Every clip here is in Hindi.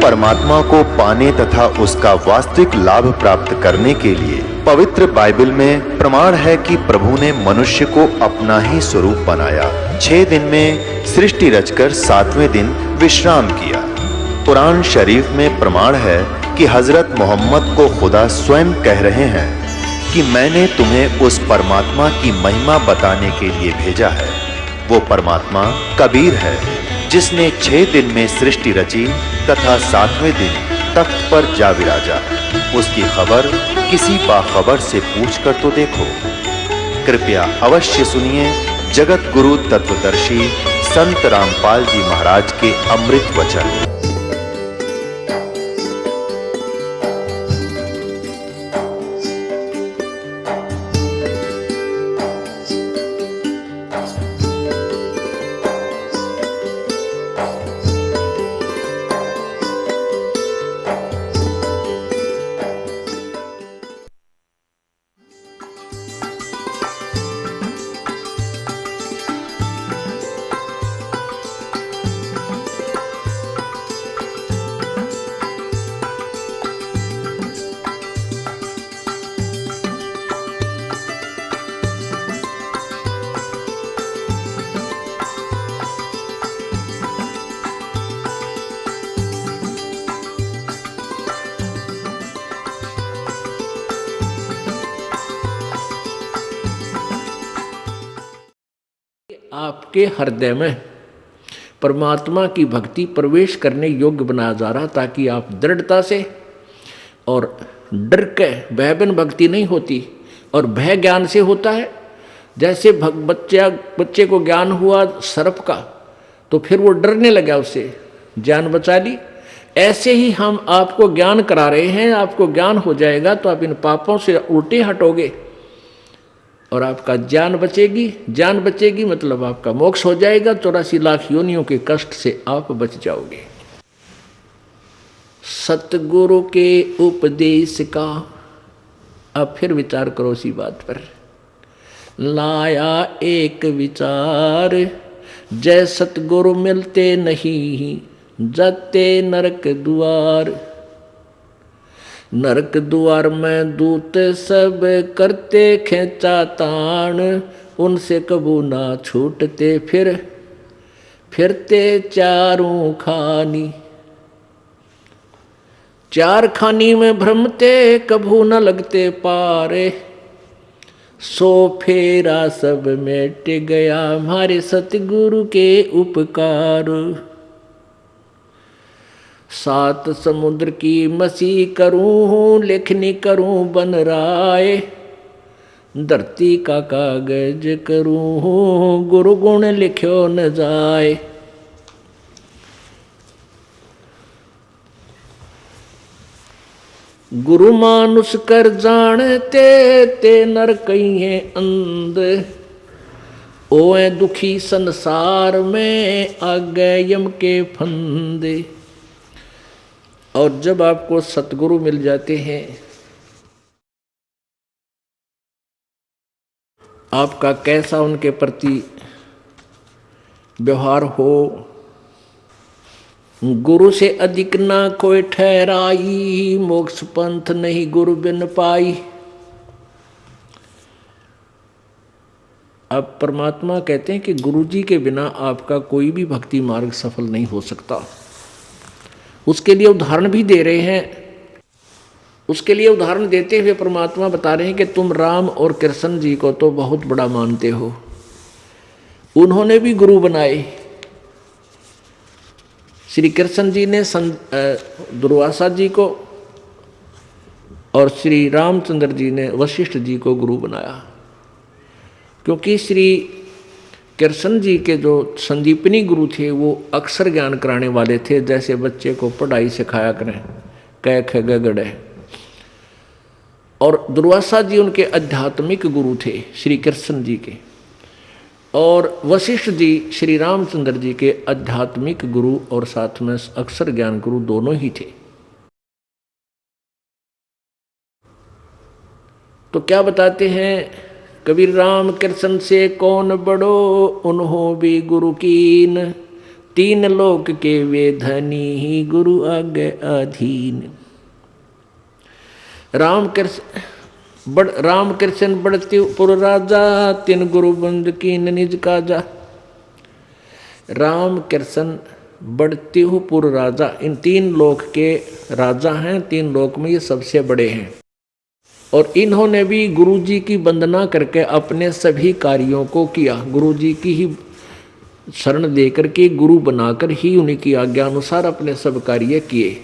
परमात्मा को पाने तथा उसका वास्तविक लाभ प्राप्त करने के लिए पवित्र बाइबल में प्रमाण है कि प्रभु ने मनुष्य को अपना ही स्वरूप बनाया। 6 दिन में सृष्टि रचकर 7वें दिन विश्राम किया। कुरान शरीफ में प्रमाण है कि हजरत मोहम्मद को खुदा स्वयं कह रहे हैं कि मैंने तुम्हें उस परमात्मा की महिमा बताने के लिए भेजा है। वो परमात्मा कबीर है जिसने 6 दिन में सृष्टि रची तथा 7वें दिन तख्त पर जा विराजा। उसकी खबर किसी बाखबर से पूछकर तो देखो। कृपया अवश्य सुनिए जगत गुरु तत्वदर्शी संत रामपाल जी महाराज के अमृत वचन। आपके हृदय में परमात्मा की भक्ति प्रवेश करने योग्य बनाया जा रहा, ताकि आप दृढ़ता से, और डर के भय बिन भक्ति नहीं होती, और भय ज्ञान से होता है। जैसे बच्चे को ज्ञान हुआ सर्प का, तो फिर वो डरने लगा, उससे जान बचा ली। ऐसे ही हम आपको ज्ञान करा रहे हैं। आपको ज्ञान हो जाएगा तो आप इन पापों से उल्टे हटोगे और आपका जान बचेगी। जान बचेगी मतलब आपका मोक्ष हो जाएगा। 84 लाख योनियों के कष्ट से आप बच जाओगे। सतगुरु के उपदेश का अब फिर विचार करो इसी बात पर। लाया एक विचार, जय सतगुरु मिलते नहीं, जाते नरक द्वार। नरक द्वार में दूत सब करते खेचा तान, उनसे कबू ना छूटते फिरते चारों खानी। 4 खानी में भ्रमते कबू न लगते पारे, सो फेरा सब मिट गया हमारे सतगुरु के उपकार। 7 समुद्र की मसी करूं, लेखनी करूं बन राय। धरती का कागज करूं, गुरु गुण लिखो न जाए। गुरु मानुष कर जानते ते नर कहिए अंध, ओए दुखी संसार में आगे यम के फंदे। और जब आपको सतगुरु मिल जाते हैं, आपका कैसा उनके प्रति व्यवहार हो। गुरु से अधिक ना कोई ठहराई, मोक्ष पंथ नहीं गुरु बिन पाई। अब परमात्मा कहते हैं कि गुरु जी के बिना आपका कोई भी भक्ति मार्ग सफल नहीं हो सकता। उसके लिए उदाहरण भी दे रहे हैं। उसके लिए उदाहरण देते हुए परमात्मा बता रहे हैं कि तुम राम और कृष्ण जी को तो बहुत बड़ा मानते हो, उन्होंने भी गुरु बनाए। श्री कृष्ण जी ने दुर्वासा जी को और श्री रामचंद्र जी ने वशिष्ठ जी को गुरु बनाया, क्योंकि श्री कृष्ण जी के जो संदीपनी गुरु थे वो अक्षर ज्ञान कराने वाले थे। जैसे बच्चे को पढ़ाई सिखाया करें, क ख ग घ ङ। और दुर्वासा जी उनके आध्यात्मिक गुरु थे श्री कृष्ण जी के, और वशिष्ठ जी श्री रामचंद्र जी के आध्यात्मिक गुरु और साथ में अक्षर ज्ञान गुरु दोनों ही थे। तो क्या बताते हैं कबीर, राम कृष्ण से कौन बड़ो, उन्हों भी गुरु कीन। तीन लोक के वे धनी ही गुरु आगे अधीन। राम कृष्ण बढ़ती पुर राजा, तीन गुरु बंद कीन निज काजा। राम कृष्ण बढ़ती पुर राजा, इन तीन लोक के राजा हैं, तीन लोक में ये सबसे बड़े हैं। और इन्होंने भी गुरु जी की वंदना करके अपने सभी कार्यों को किया, गुरु जी की ही शरण देकर के गुरु बनाकर ही उन्हीं की आज्ञा अनुसार अपने सब कार्य किए।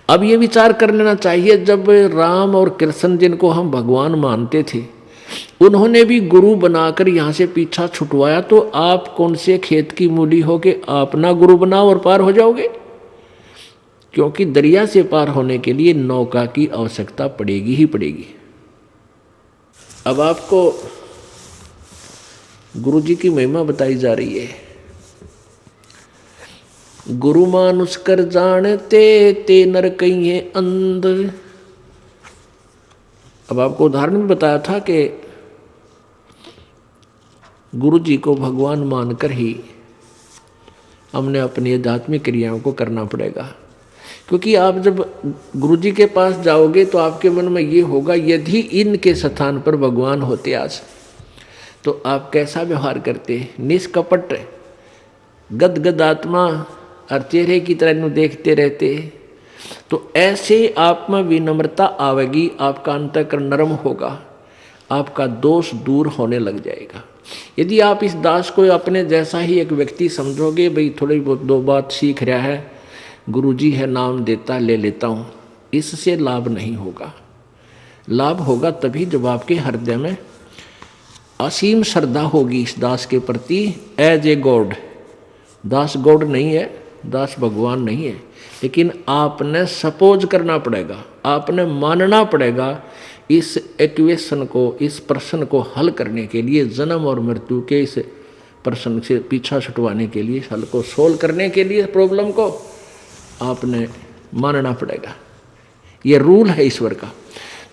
अब ये विचार कर लेना चाहिए, जब राम और कृष्ण जिनको हम भगवान मानते थे उन्होंने भी गुरु बनाकर यहाँ से पीछा छुटवाया, तो आप कौन से खेत की मूली हो के आप ना गुरु बनाओ और पार हो जाओगे? क्योंकि दरिया से पार होने के लिए नौका की आवश्यकता पड़ेगी ही पड़ेगी। अब आपको गुरु जी की महिमा बताई जा रही है। गुरु मानुष कर जानते ते नर कहिए अंध। अब आपको उदाहरण भी बताया था कि गुरु जी को भगवान मानकर ही हमने अपनी आध्यात्मिक क्रियाओं को करना पड़ेगा। क्योंकि आप जब गुरु जी के पास जाओगे तो आपके मन में ये होगा, यदि इनके स्थान पर भगवान होते आज तो आप कैसा व्यवहार करते? निष्कपट गदगद आत्मा और चेहरे की तरह इन्हें देखते रहते। तो ऐसे आप में विनम्रता आवेगी, आपका अंतःकरण नरम होगा, आपका दोष दूर होने लग जाएगा। यदि आप इस दास को अपने जैसा ही एक व्यक्ति समझोगे, भाई थोड़ी बहुत दो बात सीख रहा है, गुरुजी है नाम देता ले लेता हूँ, इससे लाभ नहीं होगा। लाभ होगा तभी जब आपके हृदय में असीम श्रद्धा होगी इस दास के प्रति, एज ए गॉड। दास गॉड नहीं है, दास भगवान नहीं है, लेकिन आपने सपोज करना पड़ेगा, आपने मानना पड़ेगा इस इक्वेशन को, इस प्रश्न को हल करने के लिए, जन्म और मृत्यु के इस प्रश्न से पीछा छुटवाने के लिए, हल को सोल्व करने के लिए, प्रॉब्लम को आपने मानना पड़ेगा। ये रूल है ईश्वर का।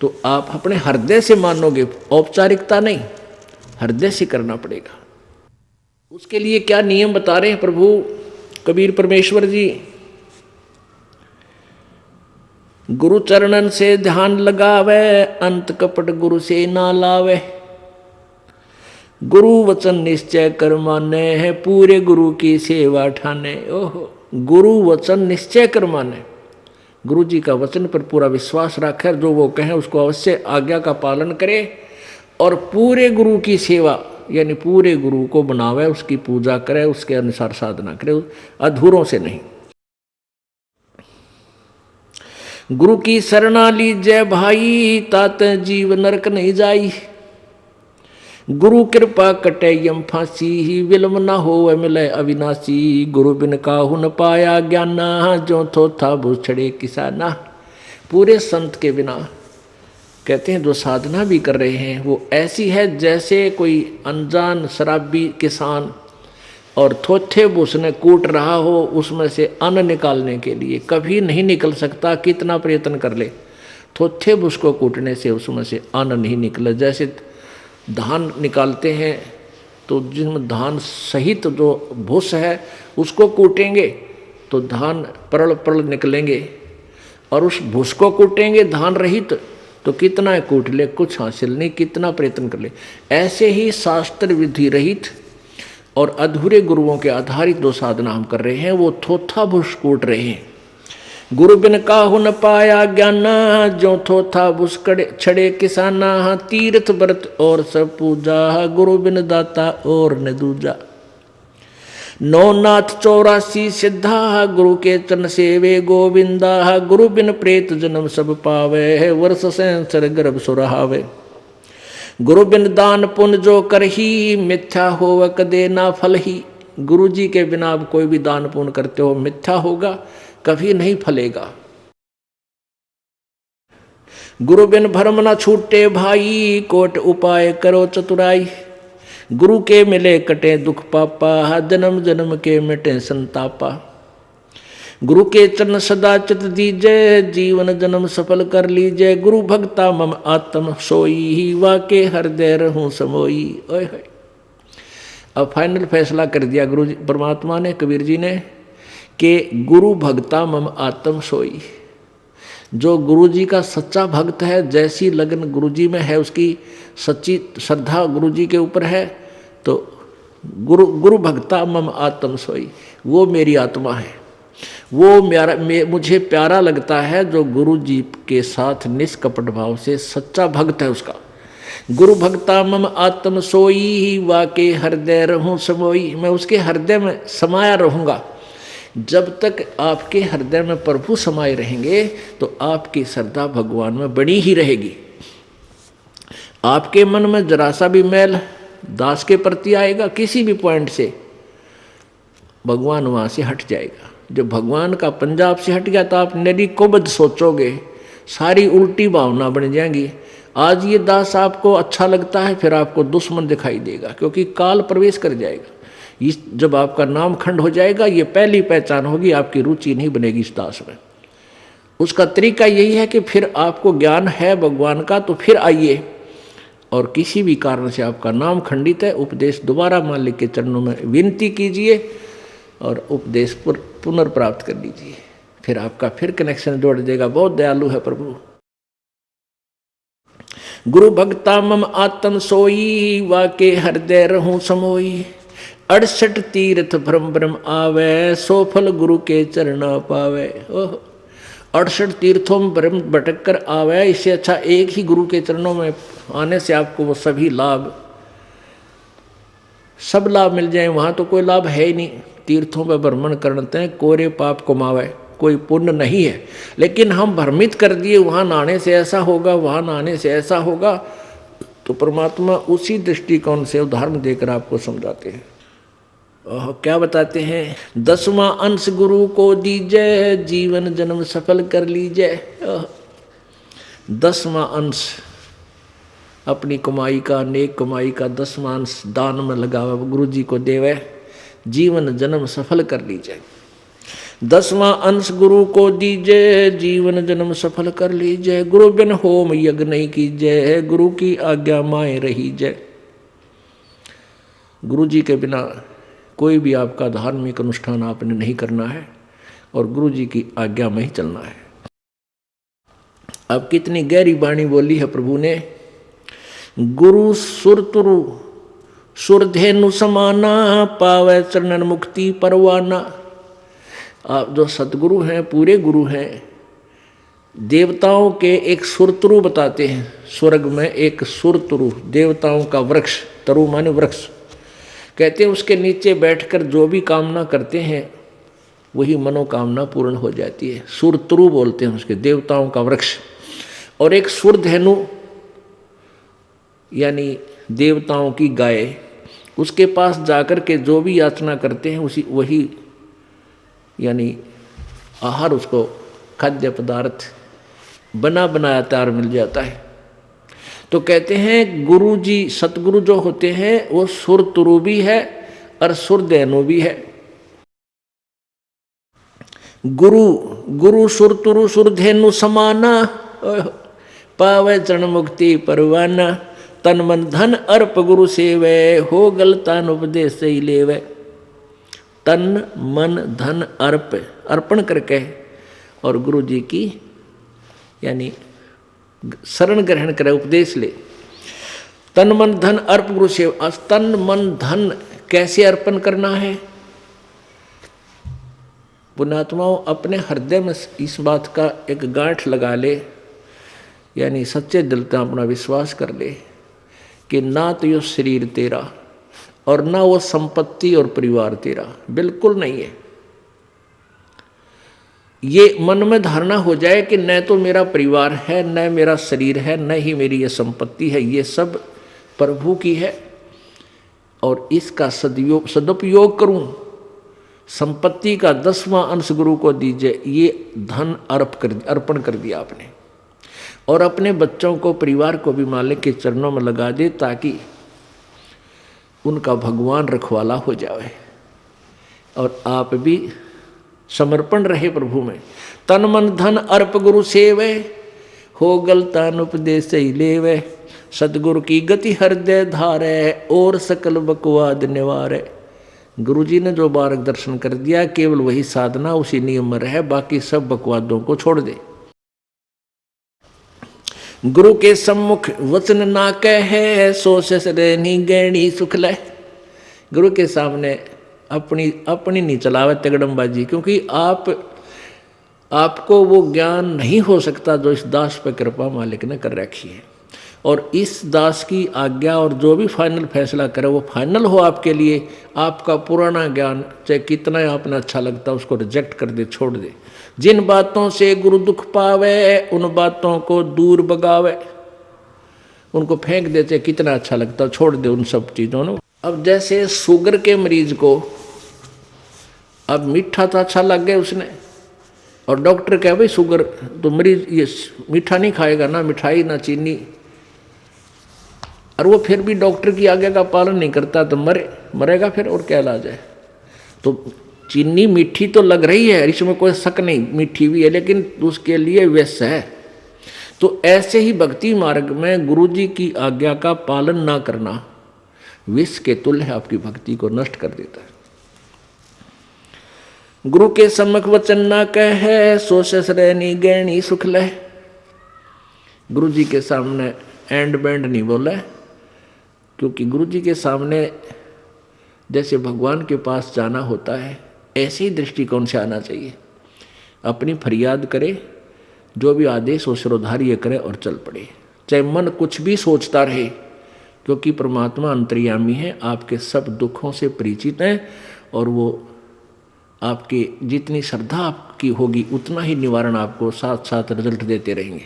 तो आप अपने हृदय से मानोगे, औपचारिकता नहीं, हृदय से करना पड़ेगा। उसके लिए क्या नियम बता रहे हैं प्रभु कबीर परमेश्वर जी? गुरु चरणन से ध्यान लगावे, अंत कपट गुरु से ना लावे। गुरु वचन निश्चय कर माने है, पूरे गुरु की सेवा ठाने। ओहो, गुरु वचन निश्चय कर माने, गुरु जी का वचन पर पूरा विश्वास रखे, जो वो कहें उसको अवश्य आज्ञा का पालन करे, और पूरे गुरु की सेवा यानी पूरे गुरु को बनावे, उसकी पूजा करे, उसके अनुसार साधना करे, अधूरों से नहीं। गुरु की शरणा लीजय भाई, तात जीव नरक नहीं जाई। गुरु कृपा कटे यम फांसी, ही विलम न हो मिले अविनाशी। गुरु बिन काहू न पाया ज्ञाना, जो थो था भूछड़े किसाना। पूरे संत के बिना कहते हैं जो साधना भी कर रहे हैं वो ऐसी है जैसे कोई अनजान शराबी किसान और थोथे भूसने कूट रहा हो, उसमें से अन्न निकालने के लिए कभी नहीं निकल सकता, कितना प्रयत्न कर ले, थोथे भूस को कूटने से उसमें से अन्न नहीं निकले। जैसे धान निकालते हैं तो जिसमें धान सहित जो भूस है उसको कूटेंगे तो धान परल परल निकलेंगे, और उस भूस को कूटेंगे धान रहित तो कितना कूट ले, कुछ हासिल नहीं, कितना प्रयत्न कर ले। ऐसे ही शास्त्र विधि रहित और अधूरे गुरुओं के आधारित जो साधना हम कर रहे हैं वो थोथा भूस कूट रहे हैं। गुरु बिन काहू न पाया ज्ञाना, जो थोथा भूस छड़े किसाना। तीर्थ व्रत और सब पूजा, गुरु बिन दाता और न दूजा। 9 नाथ 84 सिद्धा, गुरु के चरण सेवे गोविंदा। गुरु बिन प्रेत जन्म सब पावे, वर्ष संसर गर्भ सुरहावे। गुरु बिन दान पुण्य जो करही, मिथ्या होव कदे ना फल ही। गुरु जी के बिना आप कोई भी दान पुण्य करते हो मिथ्या होगा, कभी नहीं फलेगा। गुरु बिन भरम न छूटे भाई, कोट उपाय करो चतुराई। गुरु के मिले कटे दुख पापा, जन्म जन्म के मिटे संतापा। गुरु के चरण सदा चित दीजय, जीवन जन्म सफल कर लीजय। गुरु भक्ता मम आत्म सोई, वाके हृदय रहूं समोई। ओए होए, अब फाइनल फैसला कर दिया गुरु जी परमात्मा ने, कबीर जी ने, कि गुरु भक्ता मम आत्म सोई। जो गुरु जी का सच्चा भक्त है, जैसी लगन गुरु जी में है, उसकी सच्ची श्रद्धा गुरु जी के ऊपर है, तो गुरु भक्ता मम आत्म सोई, वो मेरी आत्मा है, वो मुझे प्यारा लगता है। जो गुरु जी के साथ निष्कपट भाव से सच्चा भक्त है उसका। गुरु भक्ता मम आत्म सोई, वाके हृदय रहूं समोई। मैं उसके हृदय में समाया रहूंगा। जब तक आपके हृदय में प्रभु समाये रहेंगे तो आपकी श्रद्धा भगवान में बनी ही रहेगी। आपके मन में जरा सा भी मैल दास के प्रति आएगा, किसी भी पॉइंट से, भगवान वहां से हट जाएगा। जब भगवान का पंजा आपसे हट गया तो आप निरी कोबद सोचोगे, सारी उल्टी भावना बन जाएंगी। आज ये दास आपको अच्छा लगता है, फिर आपको दुश्मन दिखाई देगा, क्योंकि काल प्रवेश कर जाएगा। जब आपका नाम खंड हो जाएगा, ये पहली पहचान होगी, आपकी रुचि नहीं बनेगी इस दास में। उसका तरीका यही है कि फिर आपको ज्ञान है भगवान का तो फिर आइए, और किसी भी कारण से आपका नाम खंडित है, उपदेश दोबारा मालिक के चरणों में विनती कीजिए और उपदेश पुनर्प्राप्त कर लीजिए, फिर आपका फिर कनेक्शन जोड़ देगा। बहुत दयालु है प्रभु। गुरु भक्ता मम आत्म सोई, वाके हृदय रहूं समोई। 68 तीर्थ भ्रम भ्रम आवे, सो फल गुरु के चरणा पावे। 68 तीर्थों में भ्रम भटक कर आवे, इससे अच्छा एक ही गुरु के चरणों में आने से आपको वो सभी लाभ, सब लाभ मिल जाए। वहाँ तो कोई लाभ है ही नहीं। तीर्थों पर भ्रमण करते हैं, कोरे पाप कमावे, कोई पुण्य नहीं है। लेकिन हम भ्रमित कर दिए, वहाँ नहाने से ऐसा होगा, वहाँ नहाने से ऐसा होगा, तो परमात्मा उसी दृष्टिकोण से उदाहरण देकर आपको समझाते हैं। क्या बताते हैं? 10वां अंश गुरु को दीजिए, जीवन जन्म सफल कर लीजिए। 10वां अंश अपनी कमाई का, नेक कमाई का 10वां अंश दान में लगावा, गुरु जी को देवे, जीवन जन्म सफल कर लीजिए। 10वां अंश गुरु को दीजिए, जीवन जन्म सफल कर लीजिए। गुरु बिन होम यज्ञ नहीं कीजिए, गुरु की आज्ञा माए रहीजे। गुरु जी के बिना कोई भी आपका धार्मिक अनुष्ठान आपने नहीं करना है, और गुरु जी की आज्ञा में ही चलना है। अब कितनी गहरी वाणी बोली है प्रभु ने। गुरु सुरतुरु सुरधेनु समाना, पावे चरणन मुक्ति परवाना। आप जो सतगुरु हैं, पूरे गुरु हैं, देवताओं के एक सुरतरु बताते हैं। स्वर्ग में एक सुरतरु, देवताओं का वृक्ष, तरु माने वृक्ष, कहते हैं उसके नीचे बैठकर जो भी कामना करते हैं वही मनोकामना पूर्ण हो जाती है। सुरतरु बोलते हैं उसके, देवताओं का वृक्ष। और एक सुरधेनु यानी देवताओं की गाय, उसके पास जाकर के जो भी याचना करते हैं उसी वही यानी आहार, उसको खाद्य पदार्थ बना बनाया तैयार मिल जाता है। तो कहते हैं गुरु जी, सतगुरु जो होते हैं वो सुरतुरु भी है और सुरधेनु भी है। गुरु सुरतुरु सुरधेनु समाना, पावे चरण मुक्ति परवाना। तन मन धन अर्प गुरु सेवे, हो गलतान उपदेश ही लेवे। तन मन धन अर्पण करके और गुरु जी की यानी शरण ग्रहण करे, उपदेश ले। तन मन धन अर्प गुरु सेवा। तन मन धन कैसे अर्पण करना है? पुण्यात्माओं, अपने हृदय में इस बात का एक गांठ लगा ले, यानी सच्चे दिल से अपना विश्वास कर ले कि ना तो ये शरीर तेरा और ना वो संपत्ति और परिवार तेरा, बिल्कुल नहीं है। ये मन में धारणा हो जाए कि न तो मेरा परिवार है, न मेरा शरीर है, न ही मेरी ये संपत्ति है, ये सब प्रभु की है और इसका सदुपयोग करूं। संपत्ति का 10वां अंश गुरु को दीजिए, ये धन अर्पण कर दिया आपने। और अपने बच्चों को, परिवार को भी मालिक के चरणों में लगा दे, ताकि उनका भगवान रखवाला हो जाए और आप भी समर्पण रहे प्रभु में। तन मन धन अर्प गुरु सेवे, हो गलतान उपदेश ही लेवे। सतगुरु की गति हृदय धारे और सकल बकवाद निवारे। गुरु जी ने जो मार्गदर्शन कर दिया केवल वही साधना उसी नियम में रहे, बाकी सब बकवादों को छोड़ दे। गुरु के सम्मुख वचन ना कहे सो ससरनी गैणी सुख ले। गुरु के सामने अपनी नहीं चलावे तगड़मबाजी, क्योंकि आपको वो ज्ञान नहीं हो सकता जो इस दास पर कृपा मालिक ने कर रखी है। और इस दास की आज्ञा और जो भी फाइनल फैसला करे वो फाइनल हो आपके लिए। आपका पुराना ज्ञान चाहे कितना आपने अच्छा लगता है उसको रिजेक्ट कर दे, छोड़ दे। जिन बातों से गुरु दुख पावे उन बातों को दूर भगावे, उनको फेंक दे, चाहे कितना अच्छा लगता छोड़ दे उन सब चीज़ों को। अब जैसे शुगर के मरीज को अब मीठा तो अच्छा लग गया उसने, और डॉक्टर कहे भाई शुगर तो मरीज ये मीठा नहीं खाएगा, ना मिठाई ना चीनी, और वो फिर भी डॉक्टर की आज्ञा का पालन नहीं करता तो मरेगा फिर, और क्या इलाज है। तो चीनी मीठी तो लग रही है, इसमें कोई शक नहीं, मीठी भी है, लेकिन उसके लिए विष है। तो ऐसे ही भक्ति मार्ग में गुरु जी की आज्ञा का पालन ना करना विष के तुल्य आपकी भक्ति को नष्ट कर देता है। गुरु के सम्मुख वचन ना कहे सो ससरनी गैणी सुख ले। गुरु जी के सामने एंड बैंड नहीं बोला, क्योंकि गुरु जी के सामने जैसे भगवान के पास जाना होता है ऐसे ही दृष्टिकोण से आना चाहिए। अपनी फरियाद करे, जो भी आदेश हो सिरोधार्य करे और चल पड़े, चाहे मन कुछ भी सोचता रहे, क्योंकि परमात्मा अंतर्यामी है, आपके सब दुखों से परिचित है, और वो आपके जितनी श्रद्धा आपकी होगी उतना ही निवारण आपको साथ साथ रिजल्ट देते रहेंगे।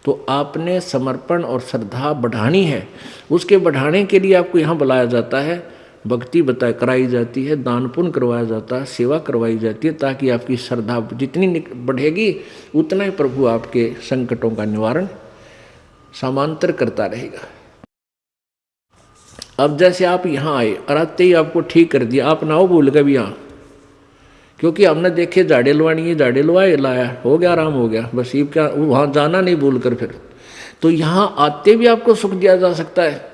तो आपने समर्पण और श्रद्धा बढ़ानी है, उसके बढ़ाने के लिए आपको यहाँ बुलाया जाता है, भक्ति कराई जाती है, दान पुण्य करवाया जाता है, सेवा करवाई जाती है, ताकि आपकी श्रद्धा जितनी बढ़ेगी उतना ही प्रभु आपके संकटों का निवारण समांतर करता रहेगा। अब जैसे आप यहाँ आए और आते ही आपको ठीक कर दिया, आप ना हो भूल गए भी यहाँ, क्योंकि हमने देखे झाड़े लवानी है, झाड़े लवाए लाया, हो गया, आराम हो गया, बस ये क्या वहाँ जाना नहीं भूल कर फिर। तो यहाँ आते भी आपको सुख दिया जा सकता है,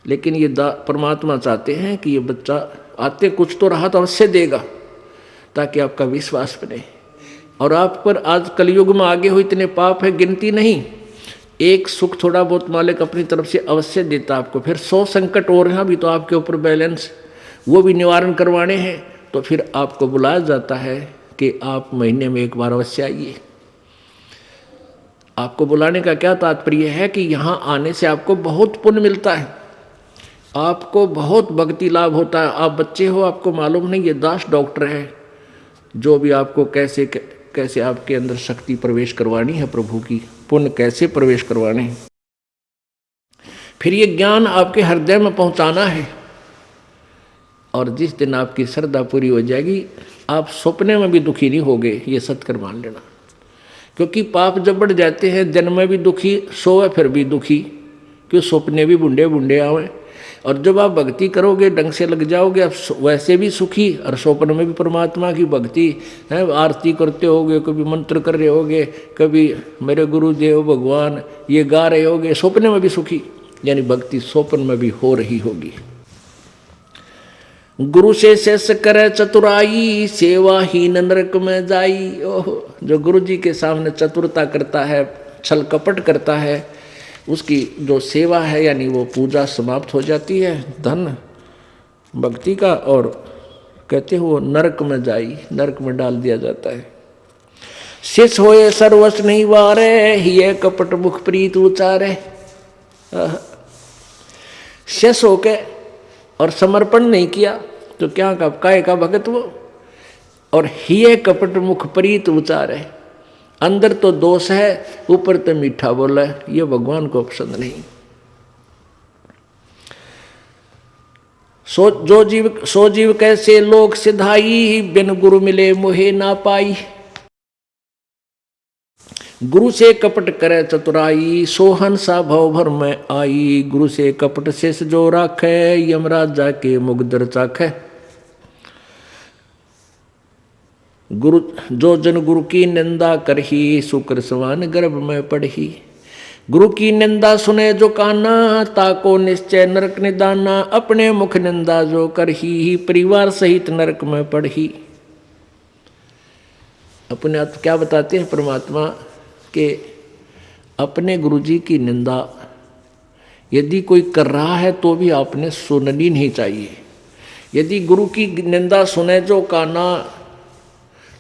लेकिन ये परमात्मा चाहते हैं कि ये बच्चा आते कुछ तो राहत अवश्य देगा, ताकि आपका विश्वास बने। और आप पर आज कलयुग में आगे हो इतने पाप है गिनती नहीं, एक सुख थोड़ा बहुत मालिक अपनी तरफ से अवश्य देता आपको। फिर 100 संकट और हैं अभी तो आपके ऊपर बैलेंस, वो भी निवारण करवाने हैं, तो फिर आपको बुलाया जाता है कि आप महीने में एक बार अवश्य आइए। आपको बुलाने का क्या तात्पर्य है कि यहाँ आने से आपको बहुत पुण्य मिलता है, आपको बहुत भक्ति लाभ होता है। आप बच्चे हो, आपको मालूम नहीं, ये दास डॉक्टर है जो भी आपको कैसे कैसे आपके अंदर शक्ति प्रवेश करवानी है, प्रभु की पुण्य कैसे प्रवेश करवाने हैं, फिर ये ज्ञान आपके हृदय में पहुंचाना है। और जिस दिन आपकी श्रद्धा पूरी हो जाएगी, आप सपने में भी दुखी नहीं होगे, ये सत्कर मान लेना। क्योंकि पाप जब बढ़ जाते हैं, जन्म में भी दुखी, सोए फिर भी दुखी, क्यों सपने भी बुंडे बुंडे आवे। और जब आप भक्ति करोगे, ढंग से लग जाओगे, आप वैसे भी सुखी, और स्वप्न में भी परमात्मा की भक्ति है, आरती करते होगे, कभी मंत्र कर रहे होगे, कभी मेरे गुरुदेव भगवान ये गा रहे होगे, स्वप्न में भी सुखी, यानी भक्ति स्वप्न में भी हो रही होगी। गुरु से शेष करे चतुराई, सेवाहीन नरक में जाई। ओहो, जो गुरु जी के सामने चतुरता करता है, छल कपट करता है, उसकी जो सेवा है यानी वो पूजा समाप्त हो जाती है, धन भक्ति का, और कहते हो वो नरक में जाई, नरक में डाल दिया जाता है। शेष होए सर्वस्व नहीं वारे, हिये कपट मुख प्रीत उचारे। शेष होके और समर्पण नहीं किया तो क्या का काय का भगत वो, और हिये कपट मुख प्रीत उचारे। अंदर तो दोष है, ऊपर तो मीठा बोला है, ये भगवान को पसंद नहीं। सो जीव कैसे लोक सिधाई, बिन गुरु मिले मोहे ना पाई। गुरु से कपट करे चतुराई, सोहन सा भव भर में आई। गुरु से कपट शेष जो राखे, यमराज जाके मुगदर चाखे। गुरु जो जन गुरु की निंदा करही, शुक्र सवान गर्भ में पढ़ही। गुरु की निंदा सुने जो काना, ताको निश्चय नरक निदाना। अपने मुख निंदा जो करही, परिवार सहित नरक में पड़ही। अपने आप क्या बताते हैं परमात्मा के अपने गुरुजी की निंदा यदि कोई कर रहा है तो भी आपने सुननी नहीं चाहिए। यदि गुरु की निंदा सुने जो काना,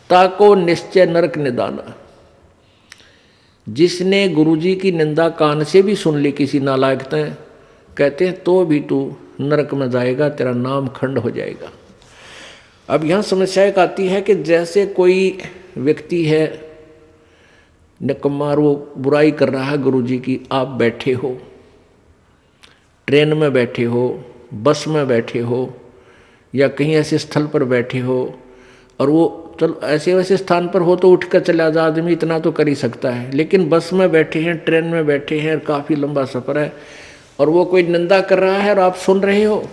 ताको निश्चय नरक निदाना। जिसने गुरुजी की निंदा कान से भी सुन ली किसी नालायक ने, कहते हैं तो भी तू नरक में जाएगा, तेरा नाम खंड हो जाएगा। अब यहाँ समस्या एक आती है कि जैसे कोई व्यक्ति है निकम्मा, वो बुराई कर रहा है गुरुजी की, आप बैठे हो, ट्रेन में बैठे हो, बस में बैठे हो, या कहीं ऐसे स्थल पर बैठे हो, और वो चलो ऐसे वैसे स्थान पर हो तो उठ कर चला जा, आदमी इतना तो कर ही सकता है। लेकिन बस में बैठे हैं, ट्रेन में बैठे हैं, काफ़ी लंबा सफ़र है, और वो कोई निंदा कर रहा है और आप सुन रहे हो,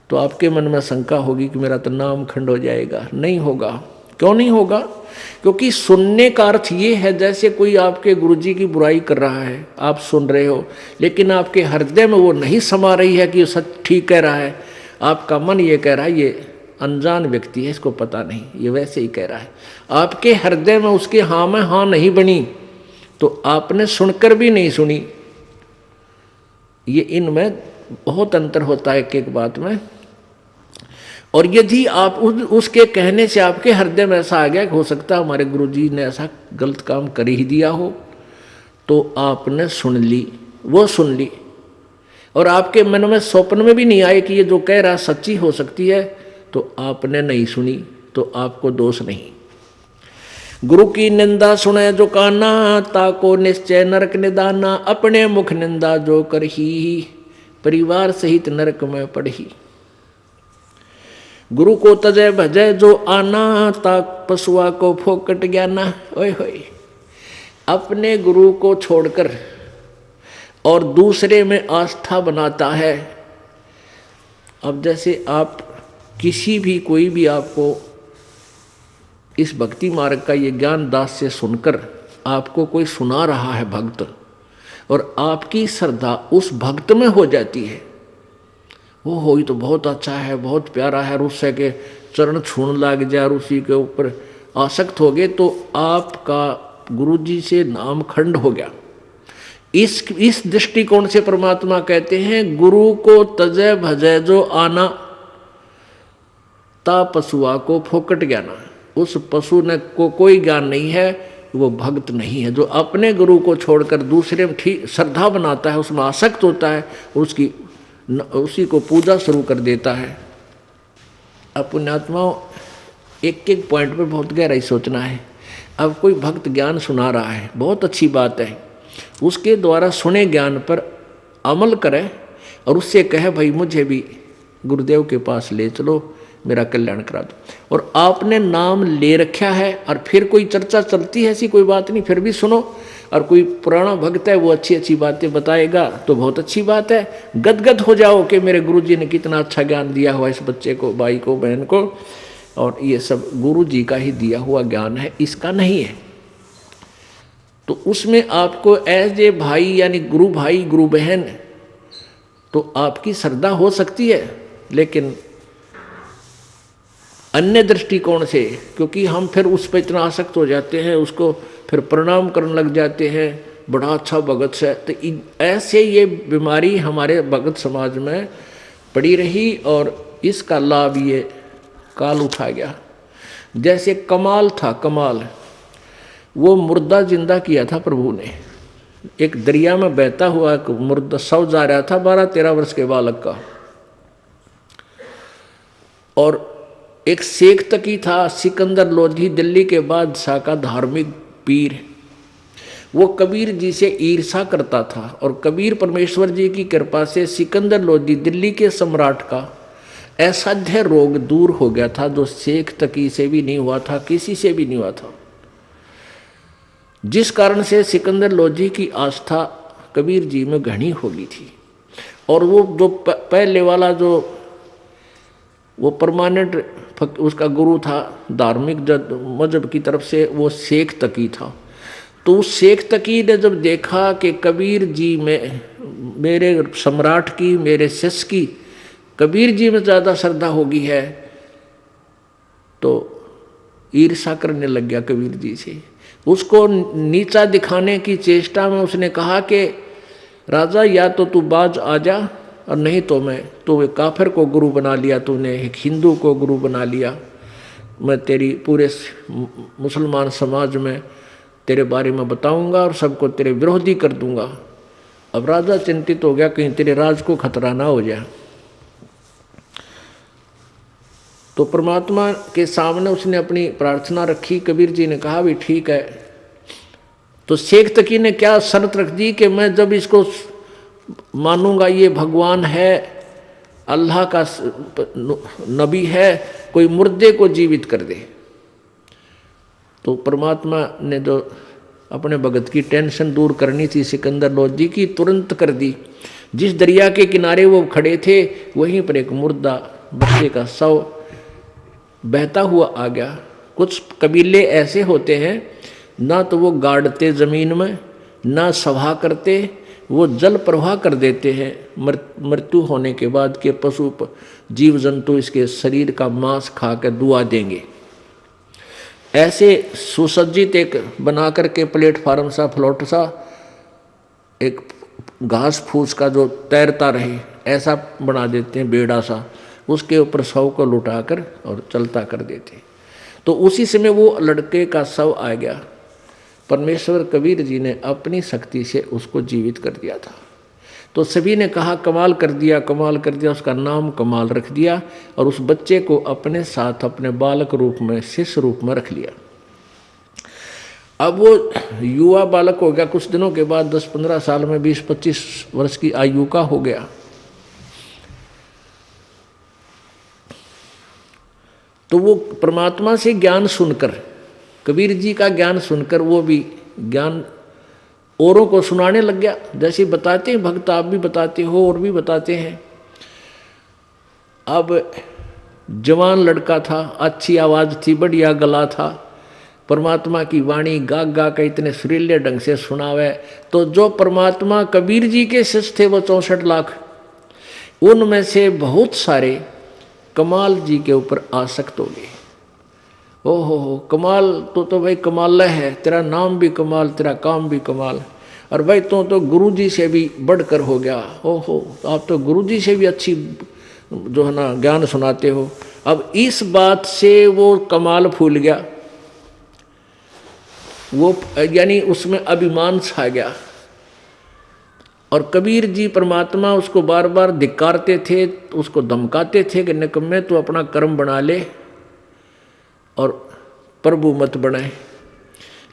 तो आपके मन में शंका होगी कि मेरा तो नाम खंड हो जाएगा। नहीं होगा। क्यों नहीं होगा? क्योंकि सुनने का अर्थ ये है जैसे कोई आपके गुरुजी की बुराई कर रहा है, आप सुन रहे हो, लेकिन आपके हृदय में वो नहीं समा रही है कि सच ठीक कह रहा है। आपका मन ये कह रहा है ये अनजान व्यक्ति है, इसको पता नहीं, ये वैसे ही कह रहा है। आपके हृदय में उसके हाँ में हाँ नहीं बनी, तो आपने सुनकर भी नहीं सुनी। ये इनमें बहुत अंतर होता है एक एक बात में। और यदि आप उसके कहने से आपके हृदय में ऐसा आ गया कि हो सकता है हमारे गुरुजी ने ऐसा गलत काम कर ही दिया हो, तो आपने सुन ली, वो सुन ली, और आपके मन में स्वप्न में भी नहीं आए कि ये जो कह रहा सच्ची हो सकती है, तो आपने नहीं सुनी, तो आपको दोष नहीं। गुरु की निंदा सुने जो काना, ताको निश्चय नरक निदाना। अपने मुख निंदा जो करही, परिवार सहित नरक में पड़ही। गुरु को तजय भजय जो आना, ताक पशुआ को फोकट ज्ञाना। ओए होए, अपने गुरु को छोड़कर और दूसरे में आस्था बनाता है। अब जैसे आप किसी भी कोई भी आपको इस भक्ति मार्ग का ये ज्ञान दास से सुनकर आपको कोई सुना रहा है भक्त, और आपकी श्रद्धा उस भक्त में हो जाती है, वो हो ही तो बहुत अच्छा है, बहुत प्यारा है, और उससे के चरण छूने लग जाए और उसी के ऊपर आसक्त हो गए, तो आपका गुरुजी से नाम खंड हो गया। इस दृष्टिकोण से परमात्मा कहते हैं गुरु को तजय भजय जो आना, ता पशुआ को फोकट ज्ञाना। उस पशु ने को कोई ज्ञान नहीं है, वो भक्त नहीं है। जो अपने गुरु को छोड़कर दूसरे में ठीक श्रद्धा बनाता है, उसमें आसक्त होता है, उसी को पूजा शुरू कर देता है। अब पुण्यात्माओं, एक एक पॉइंट पर बहुत गहराई सोचना है। अब कोई भक्त ज्ञान सुना रहा है, बहुत अच्छी बात है, उसके द्वारा सुने ज्ञान पर अमल करे और उससे कहे भाई मुझे भी गुरुदेव के पास ले चलो, मेरा कल्याण करा दो। और आपने नाम ले रखा है और फिर कोई चर्चा चलती है, ऐसी कोई बात नहीं, फिर भी सुनो। और कोई पुराना भक्त है, वो अच्छी अच्छी बातें बताएगा तो बहुत अच्छी बात है, गदगद हो जाओ कि मेरे गुरुजी ने कितना अच्छा ज्ञान दिया हुआ इस बच्चे को, भाई को, बहन को, और ये सब गुरुजी का ही दिया हुआ ज्ञान है, इसका नहीं है। तो उसमें आपको एज ए भाई यानी गुरु भाई गुरु बहन तो आपकी श्रद्धा हो सकती है, लेकिन अन्य दृष्टिकोण से, क्योंकि हम फिर उस पर इतना आसक्त हो जाते हैं, उसको फिर प्रणाम करने लग जाते हैं, बड़ा अच्छा भगत है, तो ऐसे ये बीमारी हमारे भगत समाज में पड़ी रही और इसका लाभ ये काल उठा गया। जैसे कमाल था, कमाल वो मुर्दा जिंदा किया था प्रभु ने। एक दरिया में बहता हुआ एक मुर्दा शव जा रहा था 12-13 वर्ष के बालक का, और एक शेख तकी था सिकंदर लोधी, दिल्ली के बादशाह का धार्मिक पीर। वो कबीर जी से ईर्षा करता था और कबीर परमेश्वर जी की कृपा से सिकंदर लोधी दिल्ली के सम्राट का असाध्य रोग दूर हो गया था, जो शेख तकी से भी नहीं हुआ था, किसी से भी नहीं हुआ था, जिस कारण से सिकंदर लोधी की आस्था कबीर जी में घनी हो गई थी। और वो जो पहले वाला जो वो परमानेंट उसका गुरु था धार्मिक मजहब की तरफ से, वो शेख तकी था। तो तो उस शेख तकी ने जब देखा कि कबीर जी में, मेरे सम्राट की, मेरे शिष्य की कबीर जी में ज़्यादा श्रद्धा होगी है, तो ईर्ष्या करने लग गया कबीर जी से। उसको नीचा दिखाने की चेष्टा में उसने कहा कि राजा, या तो तू बाज आ जा, और नहीं तो मैं, तो एक काफिर को गुरु बना लिया तूने, एक हिंदू को गुरु बना लिया, मैं तेरी पूरे मुसलमान समाज में तेरे बारे में बताऊंगा और सबको तेरे विरोधी कर दूंगा। अब राजा चिंतित हो गया, कहीं तेरे राज को खतरा ना हो जाए। तो परमात्मा के सामने उसने अपनी प्रार्थना रखी। कबीर जी ने कहा भी ठीक है। तो शेख तकी ने क्या शर्त रख दी कि मैं जब इसको मानूंगा ये भगवान है, अल्लाह का नबी है, कोई मुर्दे को जीवित कर दे। तो परमात्मा ने जो अपने भगत की टेंशन दूर करनी थी सिकंदर लोधी की, तुरंत कर दी। जिस दरिया के किनारे वो खड़े थे वहीं पर एक मुर्दा बच्चे का शव बहता हुआ आ गया। कुछ कबीले ऐसे होते हैं, ना तो वो गाड़ते ज़मीन में, ना सभा करते, वो जल प्रवाह कर देते हैं। मृत्यु होने के बाद के पशु जीव जंतु इसके शरीर का मांस खा कर दुआ देंगे। ऐसे सुसज्जित एक बना करके प्लेटफार्म सा, फ्लोट सा, एक घास फूस का जो तैरता रहे ऐसा बना देते हैं, बेड़ा सा, उसके ऊपर शव को लुटाकर और चलता कर देते। तो उसी समय वो लड़के का शव आ गया। परमेश्वर कबीर जी ने अपनी शक्ति से उसको जीवित कर दिया था। तो सभी ने कहा कमाल कर दिया, कमाल कर दिया। उसका नाम कमाल रख दिया और उस बच्चे को अपने साथ अपने बालक रूप में, शिष्य रूप में रख लिया। अब वो युवा बालक हो गया। कुछ दिनों के बाद 10-15 साल में 20-25 वर्ष की आयु का हो गया। तो वो परमात्मा से ज्ञान सुनकर, कबीर जी का ज्ञान सुनकर वो भी ज्ञान औरों को सुनाने लग गया। जैसे बताते हैं भक्त, आप भी बताते हो और भी बताते हैं। अब जवान लड़का था, अच्छी आवाज़ थी, बढ़िया गला था, परमात्मा की वाणी गा गा के इतने सुरीले ढंग से सुनावे। तो जो परमात्मा कबीर जी के शिष्य थे वो 64 लाख, उनमें से बहुत सारे कमाल जी के ऊपर आसक्त हो गए। ओहो कमाल, तो भाई कमाल है, तेरा नाम भी कमाल, तेरा काम भी कमाल, और भाई तो गुरु जी से भी बढ़कर हो गया। ओहो आप तो गुरु जी से भी अच्छी जो है ना ज्ञान सुनाते हो। अब इस बात से वो कमाल फूल गया, वो यानी उसमें अभिमान छा गया। और कबीर जी परमात्मा उसको बार बार धिक्कारते थे, उसको धमकाते थे कि निकम्मे तू अपना कर्म बना ले और प्रभु मत बनाए।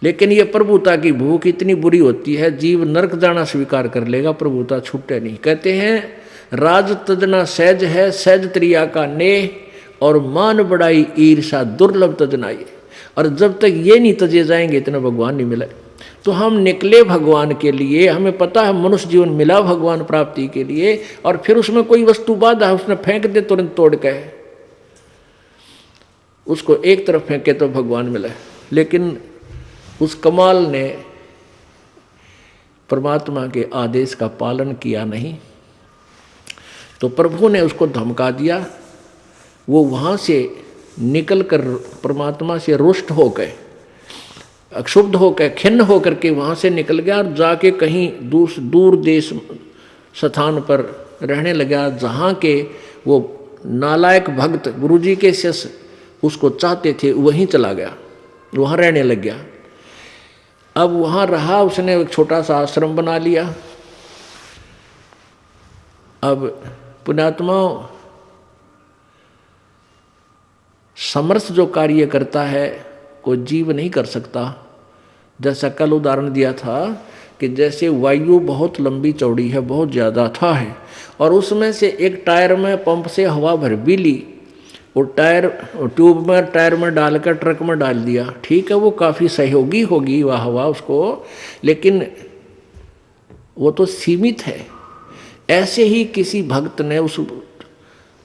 लेकिन ये प्रभुता की भूख इतनी बुरी होती है, जीव नरक जाना स्वीकार कर लेगा, प्रभुता छूटे नहीं। कहते हैं राज तजना सहज है, सहज त्रिया का नेह, और मान बढ़ाई ईर्षा दुर्लभ तजनाई। और जब तक ये नहीं तजे जाएंगे इतना भगवान नहीं मिले। तो हम निकले भगवान के लिए, हमें पता है मनुष्य जीवन मिला भगवान प्राप्ति के लिए, और फिर उसमें कोई वस्तु बाधा उसने फेंक दे तुरंत तोड़ के, उसको एक तरफ फेंके तो भगवान मिला। लेकिन उस कमाल ने परमात्मा के आदेश का पालन किया नहीं, तो प्रभु ने उसको धमका दिया। वो वहाँ से निकल कर परमात्मा से रुष्ट होकर, अक्षुब्ध होकर, खिन्न होकर के वहाँ से निकल गया और जाके कहीं दूर देश स्थान पर रहने लगा, जहाँ के वो नालायक भक्त गुरुजी के शिष्य उसको चाहते थे, वहीं चला गया, वहाँ रहने लग गया। अब वहाँ रहा, उसने एक छोटा सा आश्रम बना लिया। अब पुण्यात्मा, समर्थ जो कार्य करता है कोई जीव नहीं कर सकता। जैसा कल उदाहरण दिया था कि जैसे वायु बहुत लंबी चौड़ी है, बहुत ज़्यादा अथाह है, और उसमें से एक टायर में पंप से हवा भर भी ली, वो टायर ट्यूब में टायर में डालकर ट्रक में डाल दिया, ठीक है वो काफ़ी सहयोगी होगी वह हवा उसको, लेकिन वो तो सीमित है। ऐसे ही किसी भक्त ने उस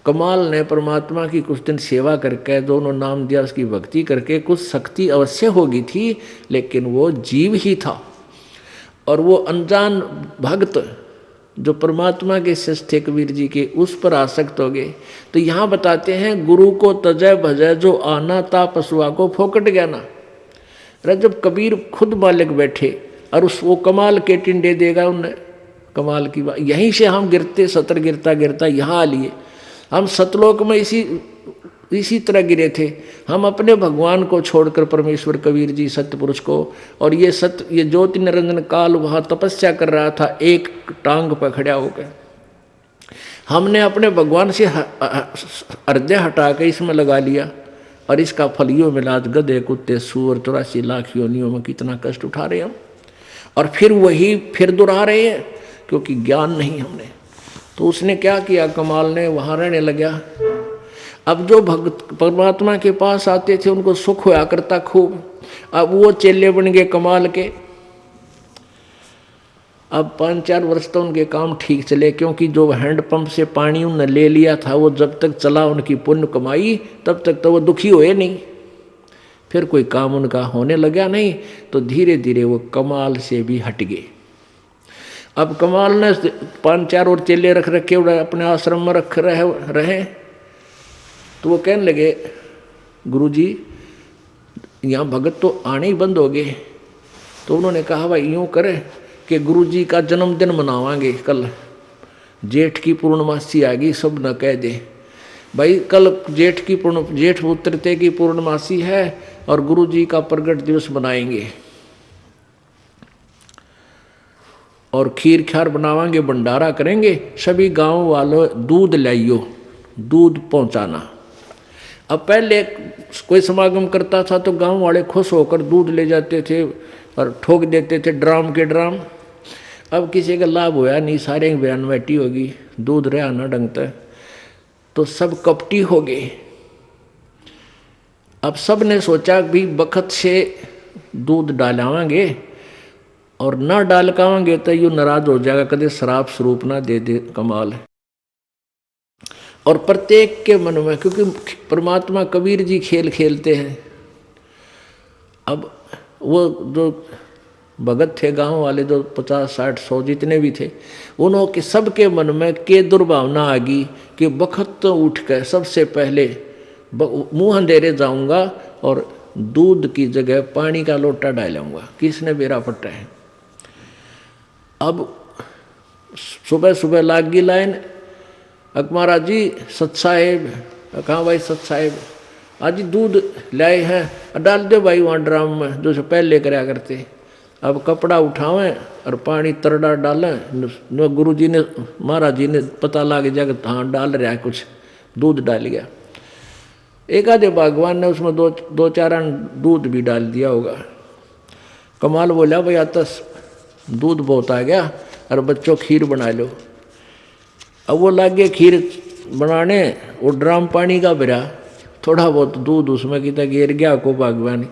कमाल ने परमात्मा की कुछ दिन सेवा करके, दोनों नाम दिया, उसकी भक्ति करके कुछ शक्ति अवश्य होगी थी, लेकिन वो जीव ही था। और वो अनजान भक्त जो परमात्मा के शिष्य थे कबीर जी के, उस पर आसक्त हो गए। तो यहाँ बताते हैं, गुरु को तजय भजय जो आना, ता पशुआ को फोकट ज्ञाना। जब कबीर खुद मालिक बैठे और उस वो कमाल के टिंडे देगा उन्हें, कमाल की बात। यहीं से हम गिरते, सतर गिरता गिरता यहाँ आ लिए। हम सतलोक में इसी तरह गिरे थे। हम अपने भगवान को छोड़कर, परमेश्वर कबीर जी सत्य पुरुष को, और ये ज्योति निरंजन काल वहाँ तपस्या कर रहा था एक टांग पर खड़ा होकर। हमने अपने भगवान से हृदय हटा के इसमें लगा लिया, और इसका फल यो मिला। गधे कुत्ते सूअर 84 लाख योनियों में कितना कष्ट उठा रहे हम, और फिर दोहरा रहे हैं, क्योंकि ज्ञान नहीं हमने। तो उसने क्या किया, कमाल ने वहाँ रहने लगा। अब जो भक्त परमात्मा के पास आते थे उनको सुख होया करता खूब। अब वो चेले बन गए कमाल के। अब 5-4 वर्ष तो उनके काम ठीक चले, क्योंकि जो हैंडपंप से पानी उन्होंने ले लिया था वो जब तक चला, उनकी पुण्य कमाई, तब तक तो वो दुखी हुए नहीं। फिर कोई काम उनका होने लगा नहीं, तो धीरे धीरे वो कमाल से भी हट गए। अब कमाल ने 5-4 और चेले रख रखे, अपने आश्रम में रख रहे। तो वो कहने लगे, गुरुजी यहाँ भगत तो आने ही बंद हो गए। तो उन्होंने कहा, भाई यूँ करे कि गुरुजी का जन्मदिन मनावांगे कल, जेठ की पूर्णमासी आ गई, सब न कह दे भाई, कल जेठ उतरते की पूर्णमासी है और गुरुजी का प्रगट दिवस बनाएंगे, और खीर खार बनावांगे, भंडारा करेंगे, सभी गांव वालों दूध लाइयो, दूध पहुंचाना। अब पहले कोई समागम करता था तो गांव वाले खुश होकर दूध ले जाते थे और ठोक देते थे ड्राम के ड्राम। अब किसी का लाभ होया नहीं, सारे की बयान बैठी होगी, दूध रहा ना ढंगता, तो सब कपटी हो गए। अब सब ने सोचा भी बखत से दूध डालावांगे, और ना डाल कावांगे तो यू नाराज हो जाएगा, कदे शराब स्वरूप ना दे दे कमाल। और प्रत्येक के मन में, क्योंकि परमात्मा कबीर जी खेल खेलते हैं। अब वो जो भगत थे गांव वाले, जो 50, 60, 100 जितने भी थे, उन्होंने सबके मन में के दुर्भावना आ गई कि बखत तो उठ कर सबसे पहले मुँह अंधेरे जाऊंगा और दूध की जगह पानी का लोटा डालूंगा, किसने बेरा पट्टा है। अब सुबह सुबह लाग गई लाइन, महाराज जी सत साहेब, कहाँ भाई सत साहेब, आज दूध लाए हैं, डाल दो भाई वहाँ ड्राम में, जो पहले कराया करते। अब कपड़ा उठावें और पानी तरड़ा डालें। गुरु जी ने, महाराज जी ने पता लग जाएगा, हाँ डाल रहा है कुछ, दूध डाल गया। एक आधे भगवान ने उसमें दो चार दूध भी डाल दिया होगा। कमाल बोला, भाई आता दूध बहुत आ गया, और बच्चों खीर बना लो। अब वो लग गए खीर बनाने, वो ड्राम पानी का भरा, थोड़ा बहुत दूध उसमें कितना गिर गया को भगवान।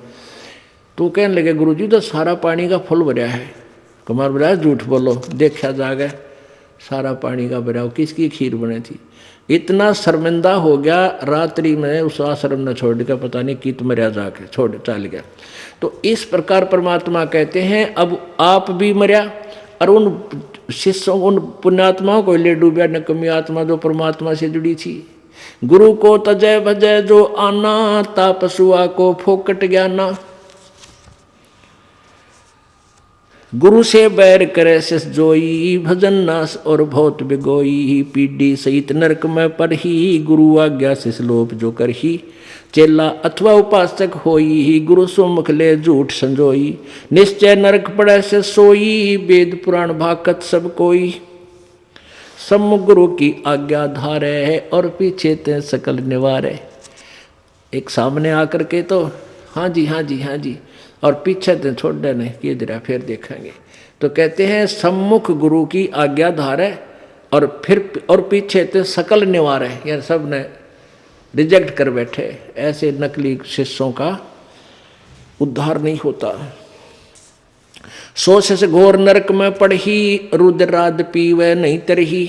तो कहने लगे, गुरुजी तो सारा पानी का फुल भरा है। कमाल बोला, झूठ बोलो, देखा जाएगा सारा पानी का भरा, किसकी खीर बनी थी। इतना शर्मिंदा हो गया, रात्रि में उस आश्रम ने छोड़ कर पता नहीं कित मरिया जाके छोड़ चल गया। तो इस प्रकार परमात्मा कहते हैं, अब आप भी मरिया और उन शिष्यों, उन पुण्यात्माओं को ले डूबा, नकमी आत्मा जो परमात्मा से जुड़ी थी। गुरु को तजय भजय जो आना, ता पशुआ को फोकट ज्ञाना। गुरु से बैर करे शिष जोई, भजन नास और बहुत बिगोई। पीढ़ी सहित नरक में परही, गुरु आज्ञा शिष लोप जो करही। चेला अथवा उपासक होई, गुरु सुमुख ले झूठ संजोई। निश्चय नरक पड़े से सोई, वेद पुराण भाकत सब कोई। सम्मुख गुरु की आज्ञा धारे, और पीछे ते सकल निवारे। एक सामने आकर के तो हाँ जी हाँ जी हाँ जी, और पीछे ते छोड़ देने कि जरा फिर देखेंगे। तो कहते हैं सम्मुख गुरु की आज्ञा धारे, और पीछे ते सकल निवारे, यार सब ने रिजेक्ट कर बैठे। ऐसे नकली शिष्यों का उद्धार नहीं होता। सोच से घोर नरक में पड़ही, रुद्राद पीवे नहीं तरही।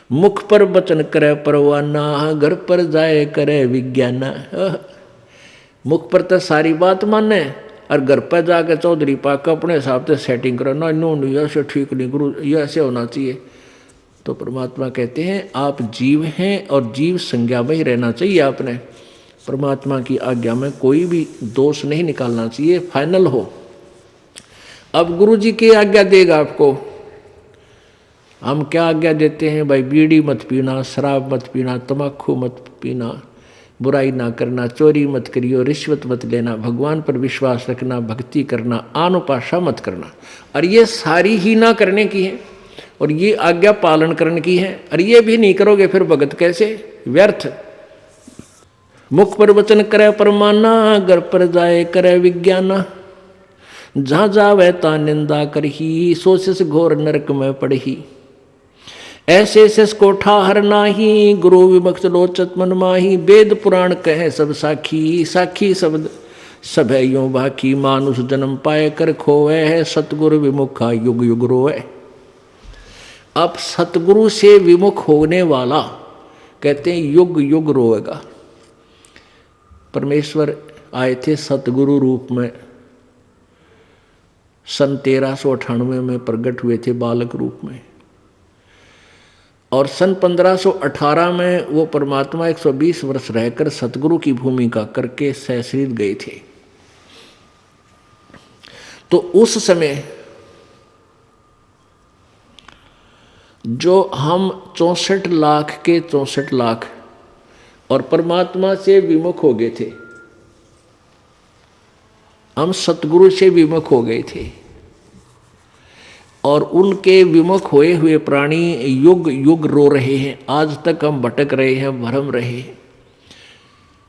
मुख पर वचन करे परवाना, घर पर जाए करे विज्ञाना। मुख पर तो सारी बात माने और घर पर जाकर चौधरी पाक अपने हिसाब से सेटिंग करो ना, इन्होंने ऐसे ठीक नहीं गुरु, ये ऐसे होना चाहिए। तो परमात्मा कहते हैं आप जीव हैं और जीव संज्ञा में ही रहना चाहिए। आपने परमात्मा की आज्ञा में कोई भी दोष नहीं निकालना चाहिए, फाइनल हो। अब गुरु जी की आज्ञा देगा आपको। हम क्या आज्ञा देते हैं भाई? बीड़ी मत पीना, शराब मत पीना, तम्बाकू मत पीना, बुराई ना करना, चोरी मत करियो, रिश्वत मत लेना, भगवान पर विश्वास रखना, भक्ति करना, आनुपाशा मत करना। और ये सारी ही ना करने की है और ये आज्ञा पालन करने की है। और ये भी नहीं करोगे फिर भगत कैसे? व्यर्थ। मुख पर वचन करे परमाना, घर पर जाए करे विज्ञाना। जहाँ जावे ता निंदा करही, सोच घोर नरक में पड़ही। ऐसे शेष को ठाहर नाही, गुरु विमुक्त लोचत मन माही। वेद पुराण कहे सब साखी, साखी शब्द सब है यों बाकी। मानुष जन्म पाए कर खोए है, सतगुरु विमुखा युग युग रोए। अब सतगुरु से विमुख होने वाला कहते हैं युग युग रोएगा। परमेश्वर आए थे सतगुरु रूप में, सन 1398 में प्रकट हुए थे बालक रूप में, और सन 1518 में वो परमात्मा 120 वर्ष रहकर सतगुरु की भूमिका करके सहशरीर गए थे। तो उस समय जो हम 64 लाख के 64 लाख और परमात्मा से विमुख हो गए थे, हम सतगुरु से विमुख हो गए थे और उनके विमुख हुए हुए प्राणी युग युग रो रहे हैं। आज तक हम भटक रहे हैं, भरम रहे हैं,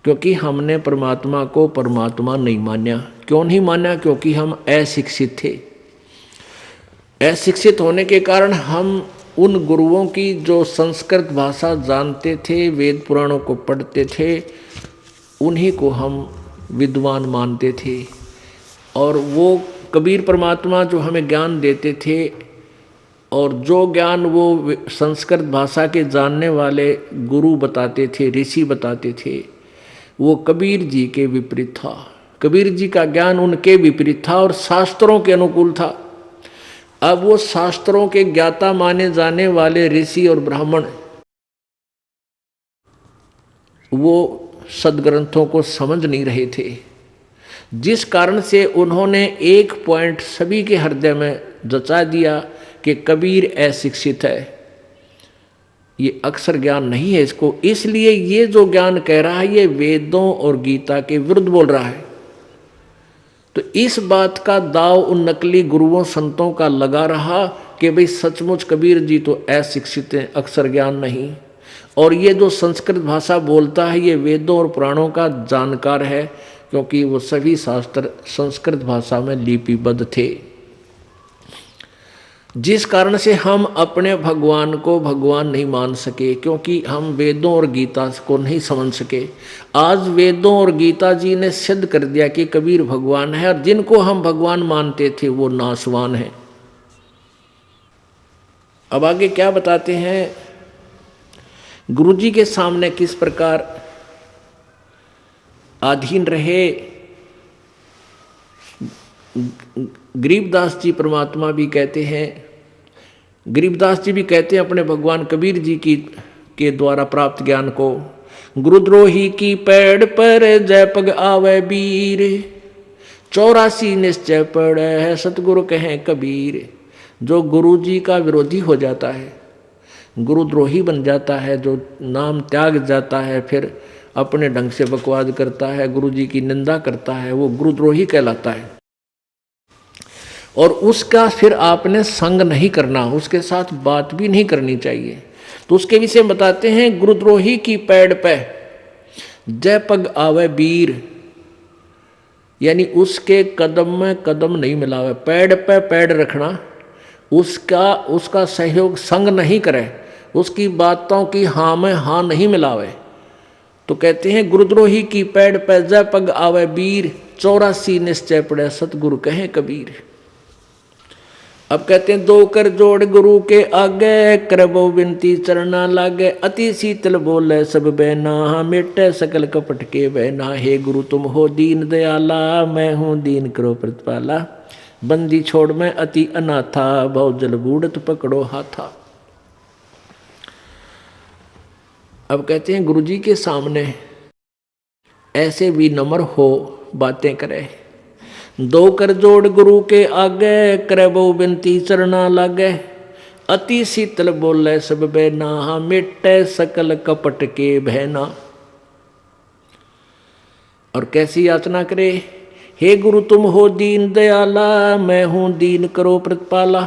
क्योंकि हमने परमात्मा को परमात्मा नहीं माना। क्यों नहीं माना? क्योंकि हम अशिक्षित थे। अशिक्षित होने के कारण हम उन गुरुओं की जो संस्कृत भाषा जानते थे, वेद पुराणों को पढ़ते थे, उन्हीं को हम विद्वान मानते थे। और वो कबीर परमात्मा जो हमें ज्ञान देते थे और जो ज्ञान वो संस्कृत भाषा के जानने वाले गुरु बताते थे, ऋषि बताते थे, वो कबीर जी के विपरीत था। कबीर जी का ज्ञान उनके विपरीत था और शास्त्रों के अनुकूल था। अब वो शास्त्रों के ज्ञाता माने जाने वाले ऋषि और ब्राह्मण वो सदग्रंथों को समझ नहीं रहे थे, जिस कारण से उन्होंने एक पॉइंट सभी के हृदय में जचा दिया कि कबीर अशिक्षित है, ये अक्षर ज्ञान नहीं है इसको, इसलिए ये जो ज्ञान कह रहा है ये वेदों और गीता के विरुद्ध बोल रहा है। तो इस बात का दाव उन नकली गुरुओं संतों का लगा रहा कि भाई सचमुच कबीर जी तो अशिक्षित हैं, अक्षर ज्ञान नहीं, और ये जो संस्कृत भाषा बोलता है ये वेदों और पुराणों का जानकार है, क्योंकि वो सभी शास्त्र संस्कृत भाषा में लिपिबद्ध थे। जिस कारण से हम अपने भगवान को भगवान नहीं मान सके, क्योंकि हम वेदों और गीता को नहीं समझ सके। आज वेदों और गीता जी ने सिद्ध कर दिया कि कबीर भगवान है, और जिनको हम भगवान मानते थे वो नासवान है। अब आगे क्या बताते हैं? गुरुजी के सामने किस प्रकार अधीन रहे। गरीबदास जी परमात्मा भी कहते हैं, गरीबदास जी भी कहते हैं अपने भगवान कबीर जी की के द्वारा प्राप्त ज्ञान को, गुरुद्रोही की पैड़ पर जय पग आवे बीर, 84 निश्चय पड़े है सतगुरु कहें कबीर। जो गुरु जी का विरोधी हो जाता है, गुरुद्रोही बन जाता है, जो नाम त्याग जाता है, फिर अपने ढंग से बकवाद करता है, गुरु जी की निंदा करता है, वो गुरुद्रोही कहलाता है। और उसका फिर आपने संग नहीं करना, उसके साथ बात भी नहीं करनी चाहिए। तो उसके विषय में बताते हैं, गुरुद्रोही की पैड़ पे जय पग आवे बीर, यानी उसके कदम में कदम नहीं मिलावे, पैड़ पे पैड़ रखना, उसका सहयोग संग नहीं करे, उसकी बातों की हाँ में हाँ नहीं मिलावे। तो कहते हैं गुरुद्रोही की पैड़ पे जय पग आवे बीर, 84 निश्चय पड़े सतगुरु कहें कबीर। अब कहते हैं दो कर जोड़ गुरु के आगे, करबो विनती चरना लागे, अति शीतल बोले सब बहना, मिटे सकल कपट के बहना। हे गुरु तुम हो दीन दयाला, मैं हूँ दीन करो प्रतिपाला, बंदी छोड़ मैं अति अनाथा, बहु जल बूढ़त पकड़ो हाथा। अब कहते हैं गुरु जी के सामने ऐसे भी नम्र हो बातें करे। दो कर जोड़ गुरु के आगे, करे बहु बिनती चरना लागे, अति शीतल बोले सब बहना, मिटे सकल कपट के बहना। और कैसी याचना करे, हे गुरु तुम हो दीन दयाला, मैं हूं दीन करो प्रतिपाला,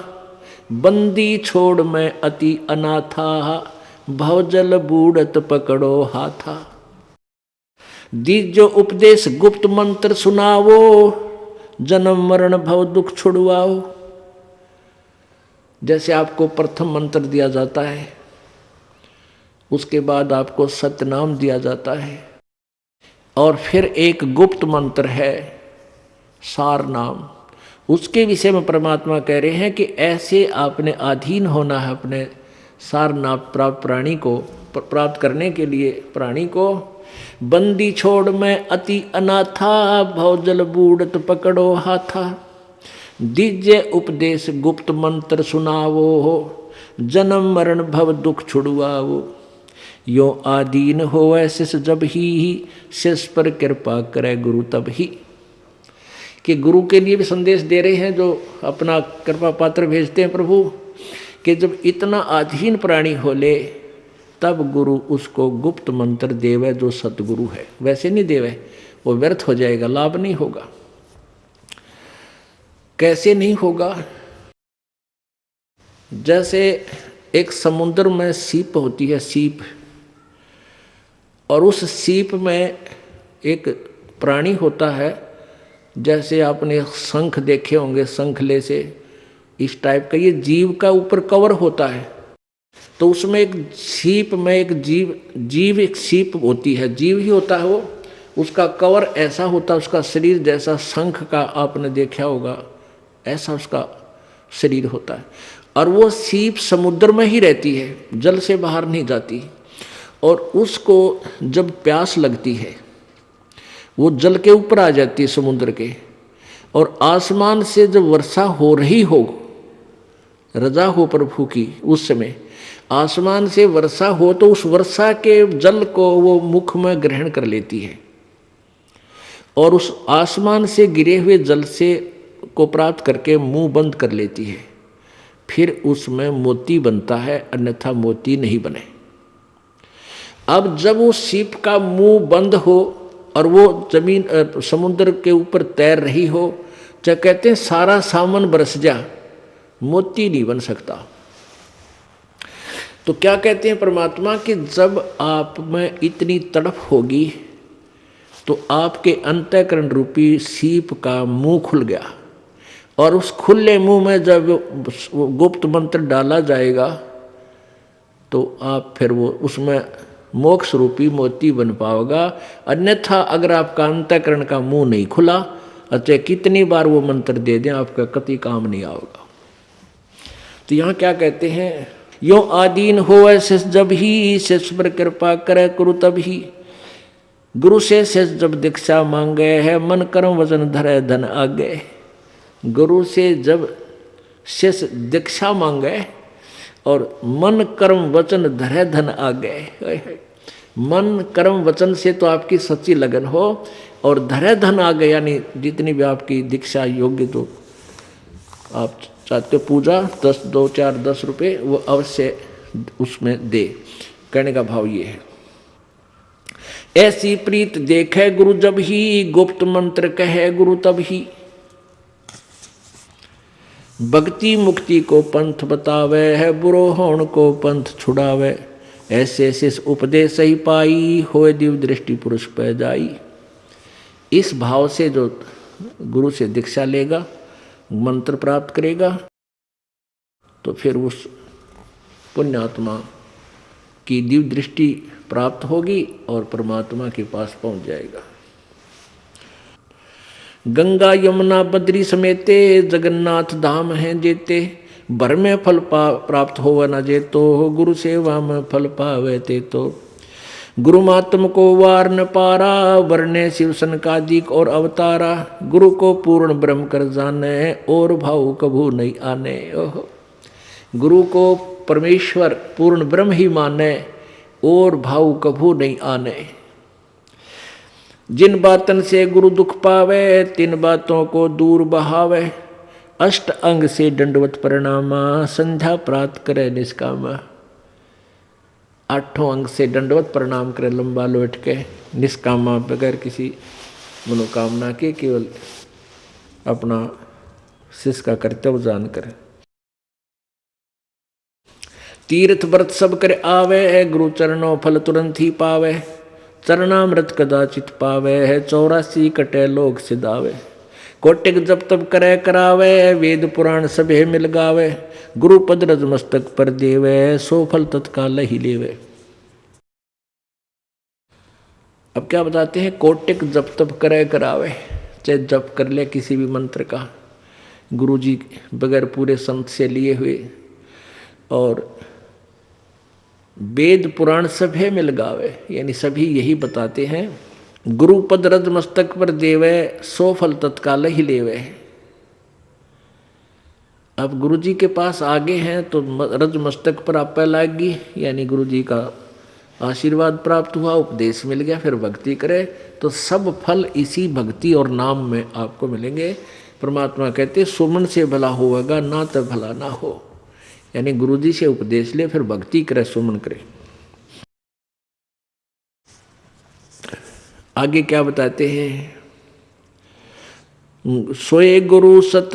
बंदी छोड़ मैं अति अनाथा, भवजल बूढ़त पकड़ो हाथा। दीजो उपदेश गुप्त मंत्र सुनावो, जन्म मरण भव दुख छुड़वाओ। जैसे आपको प्रथम मंत्र दिया जाता है, उसके बाद आपको सतनाम दिया जाता है, और फिर एक गुप्त मंत्र है सार नाम। उसके विषय में परमात्मा कह रहे हैं कि ऐसे आपने अधीन होना है अपने सार नाम प्राप्त प्राणी को प्राप्त करने के लिए प्राणी को। बंदी छोड़ मैं अति अनाथा, भवजल बूढ़त पकड़ो हाथा। दीजे उपदेश गुप्त मंत्र सुनावो, जन्म मरण भव दुख छुड़वाओ। यो आदीन होवै शिष जब ही, शिष पर कृपा करे गुरु तब ही। कि गुरु के लिए भी संदेश दे रहे हैं जो अपना कृपा पात्र भेजते हैं प्रभु, कि जब इतना अधीन प्राणी हो ले तब गुरु उसको गुप्त मंत्र देवे जो सतगुरु है। वैसे नहीं देवे, वो व्यर्थ हो जाएगा, लाभ नहीं होगा। कैसे नहीं होगा? जैसे एक समुद्र में सीप होती है, सीप, और उस सीप में एक प्राणी होता है, जैसे आपने शंख देखे होंगे, शंखले से इस टाइप का ये जीव का ऊपर कवर होता है। तो उसमें एक सीप में एक जीव एक सीप होती है, जीव ही होता है वो, उसका कवर ऐसा होता है, उसका शरीर जैसा शंख का आपने देखा होगा, ऐसा उसका शरीर होता है। और वो सीप समुद्र में ही रहती है, जल से बाहर नहीं जाती। और उसको जब प्यास लगती है वो जल के ऊपर आ जाती है समुद्र के, और आसमान से जब वर्षा हो रही हो, रजा हो प्रभु की, उस समय आसमान से वर्षा हो तो उस वर्षा के जल को वो मुख में ग्रहण कर लेती है, और उस आसमान से गिरे हुए जल से को प्राप्त करके मुंह बंद कर लेती है। फिर उसमें मोती बनता है, अन्यथा मोती नहीं बने। अब जब वो सीप का मुंह बंद हो और वो जमीन समुद्र के ऊपर तैर रही हो, जब कहते हैं सारा सामान बरस जा, मोती नहीं बन सकता। तो क्या कहते हैं परमात्मा कि जब आप में इतनी तड़प होगी तो आपके अंतःकरण रूपी सीप का मुंह खुल गया, और उस खुले मुंह में जब वो गुप्त मंत्र डाला जाएगा तो आप फिर वो उसमें मोक्ष रूपी मोती बन पाओगा। अन्यथा अगर आपका अंतःकरण का मुंह नहीं खुला, चाहे कितनी बार वो मंत्र दे दें, आपका कति काम नहीं आएगा। तो यहाँ क्या कहते हैं, यो आदीन हो ऐसे जब ही, शेष पर कृपा करे गुरु तब ही। गुरु से शेष जब दीक्षा मांगे है, मन कर्म वचन धरे धन आगे। गुरु से जब शेष दीक्षा मांगे और मन कर्म वचन धरे धन आगे। मन कर्म वचन से तो आपकी सच्ची लगन हो, और धरे धन आगे, यानी जितनी भी आपकी दीक्षा योग्य तो आप चाहते हो पूजा 10 2 4 10 रुपये वो अवश्य उसमें दे। कहने का भाव ये है, ऐसी प्रीत देखे गुरु जब ही, गुप्त मंत्र कहे गुरु तब ही। भक्ति मुक्ति को पंथ बतावे है, बुरो होण को पंथ छुड़ावे। ऐसे ऐसे उपदेश ही पाई, होए दिव्य दृष्टि पुरुष पै जाई। इस भाव से जो गुरु से दीक्षा लेगा, मंत्र प्राप्त करेगा, तो फिर उस पुण्यात्मा की दिव्य दृष्टि प्राप्त होगी और परमात्मा के पास पहुंच जाएगा। गंगा यमुना बद्री समेते, जगन्नाथ धाम हैं जेते, भर में फल प्राप्त हो न जेतो, गुरु सेवा में फल पावे ते तो। गुरु मातम को वार न पारा, वर्णे शिव सनकादिक और अवतारा, गुरु को पूर्ण ब्रह्म कर जाने, और भाव कभू नहीं आने। ओहो, गुरु को परमेश्वर पूर्ण ब्रह्म ही माने, और भाव कभू नहीं आने। जिन बातन से गुरु दुख पावे, तिन बातों को दूर बहावे, अष्ट अंग से दंडवत प्रणामा, संध्या प्राप्त करे निष्कामा। आठों अंग से दंडवत प्रणाम करे, लंबा लौट के, निष्कामा, बगैर किसी मनोकामना के, केवल अपना शिष्य का कर्तव्य जान करे। तीर्थ व्रत सब करे आवे, गुरु चरणों फल तुरंत ही पावे, चरणामृत कदाचित पावे, 84 कटे लोग सिधावे। कोटिक जब तब करे करावे, वेद पुराण सभे मिल गावे, गुरु पद रज मस्तक पर देवे, सो फल तत्काल ही लेवे। अब क्या बताते हैं, कोटिक जब तब करे करावे, चाहे जप कर ले किसी भी मंत्र का, गुरु जी बगैर पूरे संत से लिए हुए, और वेद पुराण सभे मिल गावे, यानी सभी यही बताते हैं, गुरु पद रज मस्तक पर देवे, सो फल तत्काल ही लेवे। अब गुरु जी के पास आगे हैं तो रज मस्तक पर आप लागी, यानी गुरु जी का आशीर्वाद प्राप्त हुआ, उपदेश मिल गया, फिर भक्ति करे तो सब फल इसी भक्ति और नाम में आपको मिलेंगे। परमात्मा कहते सुमन से भला होगा, ना तो भला ना हो, यानी गुरु जी से उपदेश ले, फिर भक्ति करे, सुमन करे। आगे क्या बताते हैं, सोए गुरु सत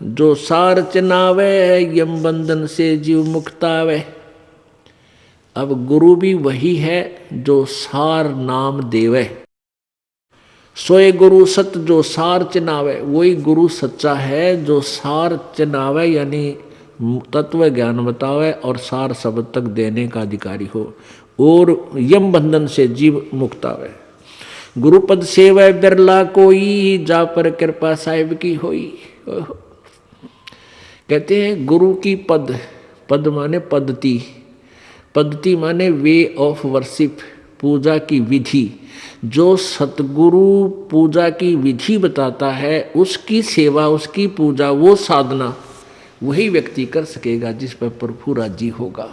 जो सार चिनावे, यम बंधन से जीव मुक्तावे। अब गुरु भी वही है जो सार नाम देवे। सोए गुरु सत जो सार चिनावे, वही गुरु सच्चा है जो सार चिनावे, यानी तत्व ज्ञान बतावे और सार शब्द तक देने का अधिकारी हो, और यम बंधन से जीव मुक्त आवे। गुरुपद सेवै बिरला कोई, जा पर कृपा साहिब की होई। कहते हैं गुरु की पद, पद माने पद्धति, पद्धति माने वे ऑफ वर्शिप, पूजा की विधि। जो सतगुरु पूजा की विधि बताता है, उसकी सेवा, उसकी पूजा, वो साधना वही व्यक्ति कर सकेगा जिस पर प्रभु राजी होगा।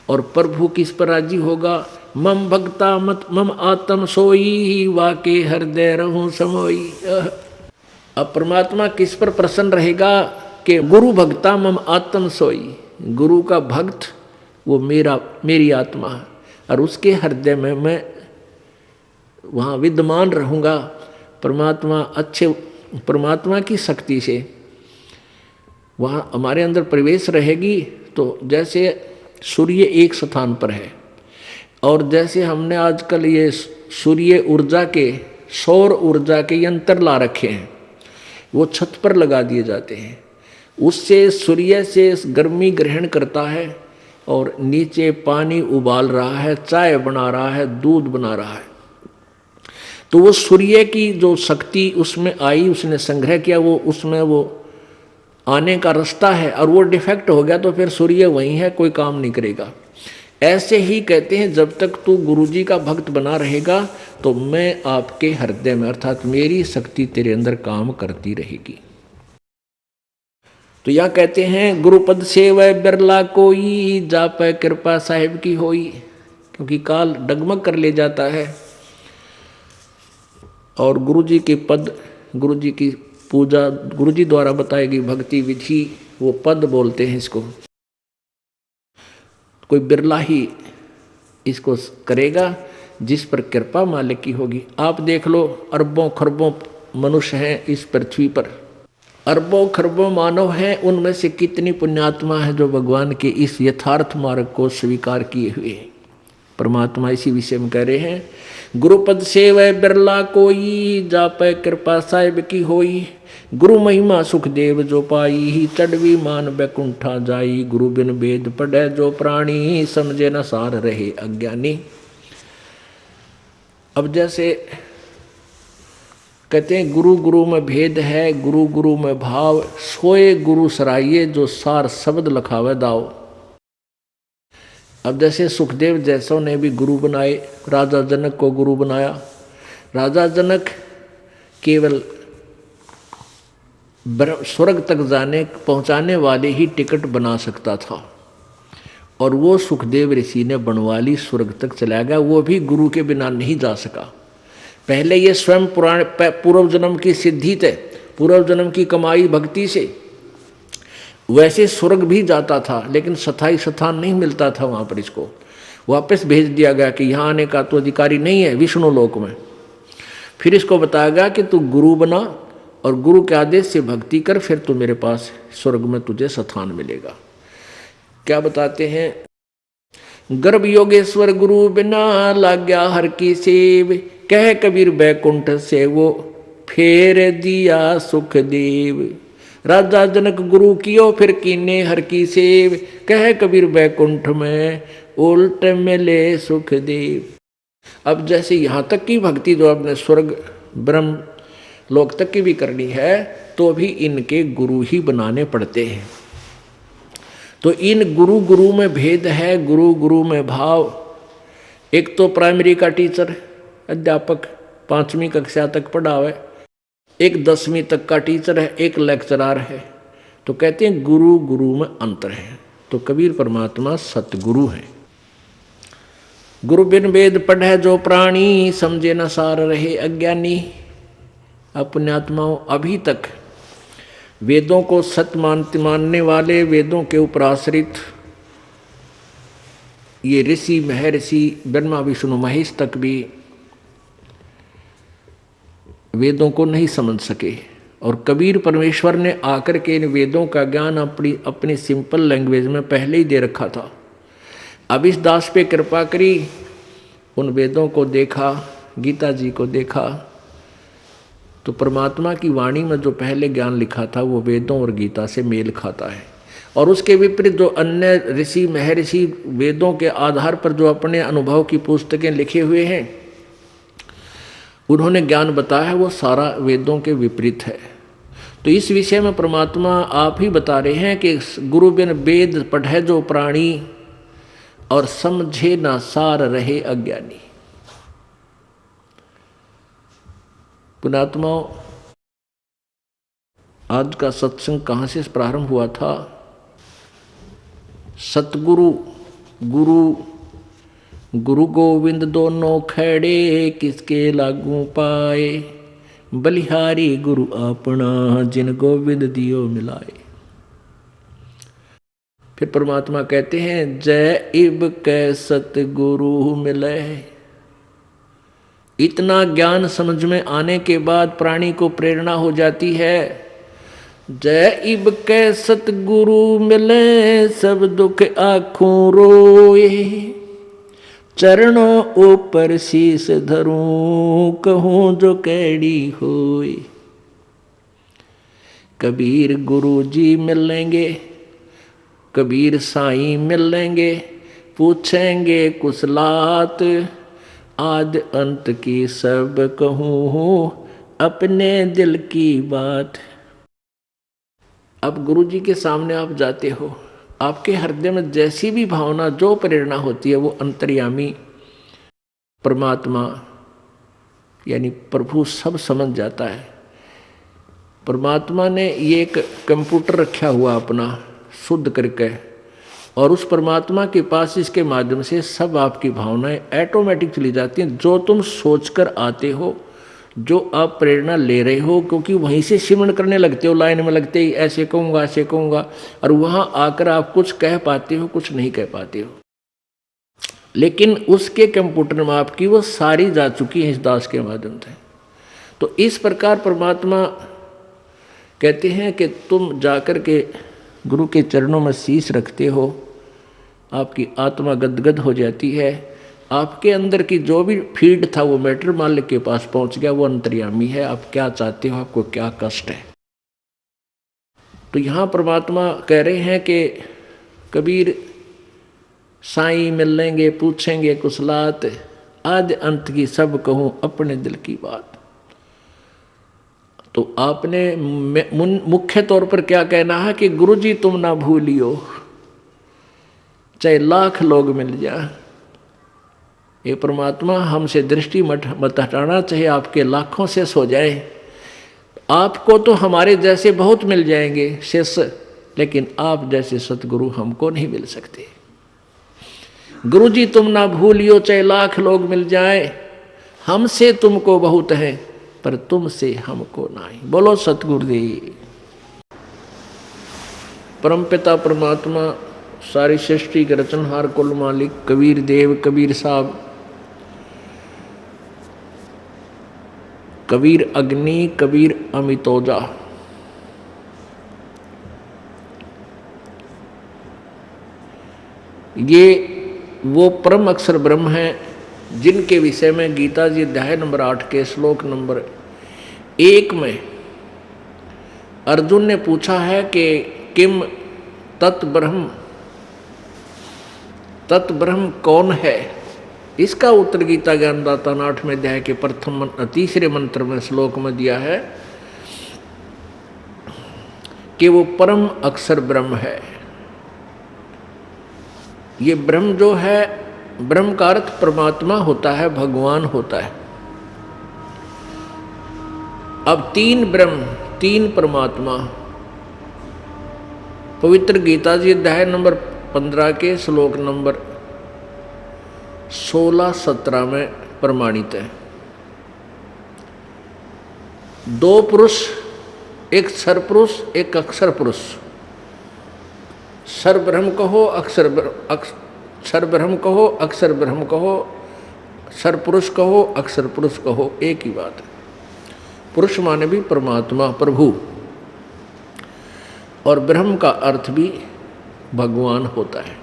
और प्रभु किस पर राजी होगा, मम भक्ता मत मम आत्म सोई, वाके हृदय रहूं समोई। अब परमात्मा किस पर प्रसन्न रहेगा कि गुरु भक्ता मम आत्म सोई, गुरु का भक्त वो मेरी आत्मा है, और उसके हृदय में मैं वहाँ विद्यमान रहूँगा। परमात्मा अच्छे, परमात्मा की शक्ति से वहाँ हमारे अंदर प्रवेश रहेगी। तो जैसे सूर्य एक स्थान पर है, और जैसे हमने आजकल ये सूर्य ऊर्जा के, सौर ऊर्जा के यंत्र ला रखे हैं, वो छत पर लगा दिए जाते हैं, उससे सूर्य से गर्मी ग्रहण करता है, और नीचे पानी उबाल रहा है, चाय बना रहा है, दूध बना रहा है। तो वो सूर्य की जो शक्ति उसमें आई, उसने संग्रह किया, वो उसमें वो आने का रास्ता है, और वो डिफेक्ट हो गया तो फिर सूर्य वहीं है, कोई काम नहीं करेगा। ऐसे ही कहते हैं जब तक तू गुरुजी का भक्त बना रहेगा तो मैं आपके हृदय में, अर्थात मेरी शक्ति तेरे अंदर काम करती रहेगी। तो यह कहते हैं गुरुपद सेवै बिरला कोई, जापै कृपा साहिब की होई। क्योंकि काल डगमग कर ले जाता है, और गुरुजी के पद, गुरुजी की पूजा, गुरुजी द्वारा बताएगी भक्ति विधि, वो पद बोलते हैं इसको। कोई बिरला ही इसको करेगा जिस पर कृपा मालिक की होगी। आप देख लो, अरबों खरबों मनुष्य हैं इस पृथ्वी पर, अरबों खरबों मानव हैं, उनमें से कितनी पुण्यात्मा है जो भगवान के इस यथार्थ मार्ग को स्वीकार किए हुए हैं। परमात्मा इसी विषय में कह रहे हैं, गुरुपद सेवै बिरला कोई, जापै कृपा साहिब की होई। गुरु महिमा सुखदेव जो पाई, चढ़वी मान बैकुंठा जाई। गुरु बिन वेद पढ़े जो प्राणी, समझे न सार रहे अज्ञानी। अब जैसे कहते हैं गुरु गुरु में भेद है, गुरु गुरु में भाव, सोए गुरु सराइये, जो सार शब्द लखावे दाव। अब जैसे सुखदेव जैसों ने भी गुरु बनाए, राजा जनक को गुरु बनाया। राजा जनक केवल स्वर्ग तक पहुंचाने वाले ही टिकट बना सकता था, और वो सुखदेव ऋषि ने बनवा ली, स्वर्ग तक चला गया, वो भी गुरु के बिना नहीं जा सका। पहले ये स्वयं पूर्व जन्म की सिद्धि थे, पूर्व जन्म की कमाई भक्ति से वैसे स्वर्ग भी जाता था, लेकिन स्थायी स्थान नहीं मिलता था वहाँ पर। इसको वापस भेज दिया गया कि यहाँ आने का तो अधिकारी नहीं है विष्णु लोक में। फिर इसको बताया गया कि तू गुरु बना और गुरु के आदेश से भक्ति कर, फिर तो मेरे पास स्वर्ग में तुझे स्थान मिलेगा। क्या बताते हैं, गर्भ योगेश्वर गुरु बिना लाग्या हर की सेव, कह कबीर बैकुंठ से वो फेर दिया सुखदेव। राजा जनक गुरु कियो फिर कीने हर की सेव, कह कबीर बैकुंठ में उल्ट मिले सुखदेव। अब जैसे यहाँ तक की भक्ति जो आपने स्वर्ग ब्रह्म लोक तक की भी करनी है, तो भी इनके गुरु ही बनाने पड़ते हैं। तो इन गुरु गुरु में भेद है, गुरु गुरु में भाव। एक तो प्राइमरी का टीचर अध्यापक 5वीं कक्षा तक पढ़ावे, एक 10वीं तक का टीचर है, एक लेक्चरार है। तो कहते हैं गुरु गुरु में अंतर है। तो कबीर परमात्मा सतगुरु है। गुरु बिन वेद पढ़े जो प्राणी, समझे न सार रहे अज्ञानी। अपने आत्माओं, अभी तक वेदों को सत्य मानने वाले, वेदों के ऊपर आश्रित ये ऋषि महर्षि ब्रह्मा विष्णु महेश तक भी वेदों को नहीं समझ सके। और कबीर परमेश्वर ने आकर के इन वेदों का ज्ञान अपनी सिंपल लैंग्वेज में पहले ही दे रखा था। अब इस दास पे कृपा करी, उन वेदों को देखा, गीता जी को देखा, तो परमात्मा की वाणी में जो पहले ज्ञान लिखा था वो वेदों और गीता से मेल खाता है। और उसके विपरीत जो अन्य ऋषि महर्षि वेदों के आधार पर जो अपने अनुभव की पुस्तकें लिखे हुए हैं, उन्होंने ज्ञान बताया है, वो सारा वेदों के विपरीत है। तो इस विषय में परमात्मा आप ही बता रहे हैं कि गुरु बिन वेद पढ़े जो प्राणी, और समझे ना सार रहे अज्ञानी। पुणात्माओं, आज का सत्संग कहाँ से प्रारंभ हुआ था? सतगुरु गुरु गुरु गोविंद दोनों खड़े, किसके लागू पाए, बलिहारी गुरु अपना, जिन गोविंद दियो मिलाए। फिर परमात्मा कहते हैं जय इब कै सतगुरु मिले। इतना ज्ञान समझ में आने के बाद प्राणी को प्रेरणा हो जाती है, जय इब कै सतगुरु मिले, सब दुख आँखों रोए, चरणों ऊपर शीस धरूं, कहूँ जो कैडी होए। कबीर गुरु जी मिलेंगे, कबीर साईं मिलेंगे, पूछेंगे कुशलात, आद अंत की सब कहूँ, अपने दिल की बात। अब गुरु जी के सामने आप जाते हो, आपके हृदय में जैसी भी भावना, जो प्रेरणा होती है, वो अंतर्यामी परमात्मा यानी प्रभु सब समझ जाता है। परमात्मा ने ये एक कंप्यूटर रखा हुआ अपना शुद्ध करके, और उस परमात्मा के पास इसके माध्यम से सब आपकी भावनाएं ऑटोमेटिक चली जाती हैं। जो तुम सोचकर आते हो, जो आप प्रेरणा ले रहे हो, क्योंकि वहीं से सिमरण करने लगते हो, लाइन में लगते ही ऐसे कहूँगा ऐसे कहूँगा, और वहाँ आकर आप कुछ कह पाते हो, कुछ नहीं कह पाते हो। लेकिन उसके कंप्यूटर में आपकी वो सारी जा चुकी है इस दास के माध्यम से। तो इस प्रकार परमात्मा कहते हैं कि तुम जाकर के गुरु के चरणों में शीश रखते हो, आपकी आत्मा गदगद हो जाती है। आपके अंदर की जो भी फीड था वो मैटर मालिक के पास पहुंच गया, वो अंतर्यामी है। आप क्या चाहते हो, आपको क्या कष्ट है। तो यहाँ परमात्मा कह रहे हैं कि कबीर साईं मिलेंगे, पूछेंगे कुशलात, आदि अंत की सब कहूँ, अपने दिल की बात। तो आपने मुख्य तौर पर क्या कहना है कि गुरुजी तुम ना भूलियो, चाहे लाख लोग मिल जाए। ये परमात्मा हमसे दृष्टि मत हटाना, चाहे आपके लाखों से सो जाए। आपको तो हमारे जैसे बहुत मिल जाएंगे शिष्य, लेकिन आप जैसे सतगुरु हमको नहीं मिल सकते। गुरुजी तुम ना भूलियो, चाहे लाख लोग मिल जाए, हमसे तुमको बहुत है पर तुमसे हमको नहीं। बोलो सतगुरुदेव। परमपिता परमात्मा सारी सृष्टि के रचनहार कुल मालिक कबीर देव कबीर साहब, कबीर अग्नि कबीर अमितोजा, ये वो परम अक्षर ब्रह्म हैं जिनके विषय में गीता जी अध्याय नंबर 8 के श्लोक नंबर 1 में अर्जुन ने पूछा है कि किम तत्ब्रह्म कौन है। इसका उत्तर गीता ज्ञानदाता 8वें अध्याय के तीसरे मंत्र में श्लोक में दिया है कि वो परम अक्षर ब्रह्म है। ये ब्रह्म जो है, ब्रह्म का अर्थ परमात्मा होता है, भगवान होता है। अब 3 ब्रह्म 3 परमात्मा पवित्र गीता जी अध्याय नंबर 15 के श्लोक नंबर 16-17 में प्रमाणित है। 2 पुरुष, एक सरपुरुष एक अक्षर पुरुष। सर ब्रह्म कहो, सर ब्रह्म कहो, अक्षर ब्रह्म कहो, सर पुरुष कहो, अक्षर पुरुष कहो, एक ही बात है। पुरुष माने भी परमात्मा प्रभु, और ब्रह्म का अर्थ भी भगवान होता है।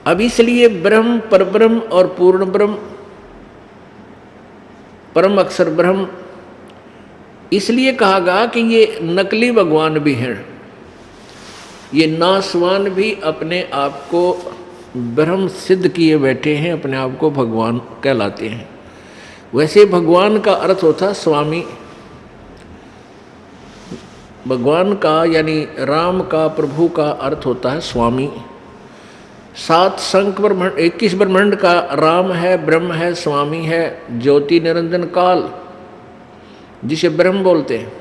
अब इसलिए ब्रह्म, परब्रह्म और पूर्ण ब्रह्म, परम अक्षर ब्रह्म इसलिए कहा गया कि ये नकली भगवान भी हैं। ये नासवान भी अपने आप को ब्रह्म सिद्ध किए बैठे हैं, अपने आप को भगवान कहलाते हैं। वैसे भगवान का अर्थ होता स्वामी। भगवान का यानी राम का, प्रभु का अर्थ होता है स्वामी। 7 संख ब्रह्मांड 21 ब्रह्मांड का राम है, ब्रह्म है, स्वामी है, ज्योति निरंजन काल जिसे ब्रह्म बोलते हैं।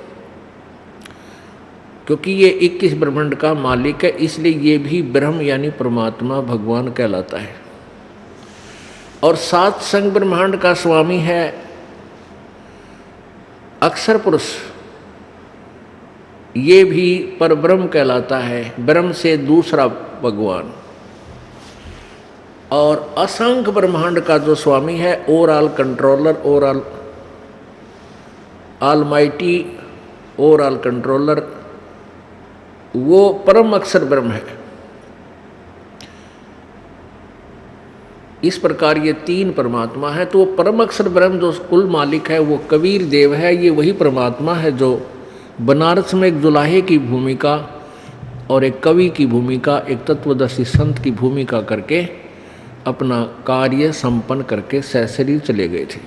क्योंकि ये 21 ब्रह्मांड का मालिक है, इसलिए ये भी ब्रह्म यानी परमात्मा भगवान कहलाता है। और 7 संख ब्रह्मांड का स्वामी है अक्षर पुरुष, ये भी परब्रह्म कहलाता है, ब्रह्म से दूसरा भगवान। और असंख्य ब्रह्मांड का जो स्वामी है, overall controller, overall almighty, overall controller, वो परम अक्षर ब्रह्म है। इस प्रकार ये 3 परमात्मा है। तो परम अक्षर ब्रह्म जो कुल मालिक है वो कबीर देव है। ये वही परमात्मा है जो बनारस में एक जुलाहे की भूमिका और एक कवि की भूमिका, एक तत्वदर्शी संत की भूमिका करके अपना कार्य संपन्न करके सशरीर चले गए थे।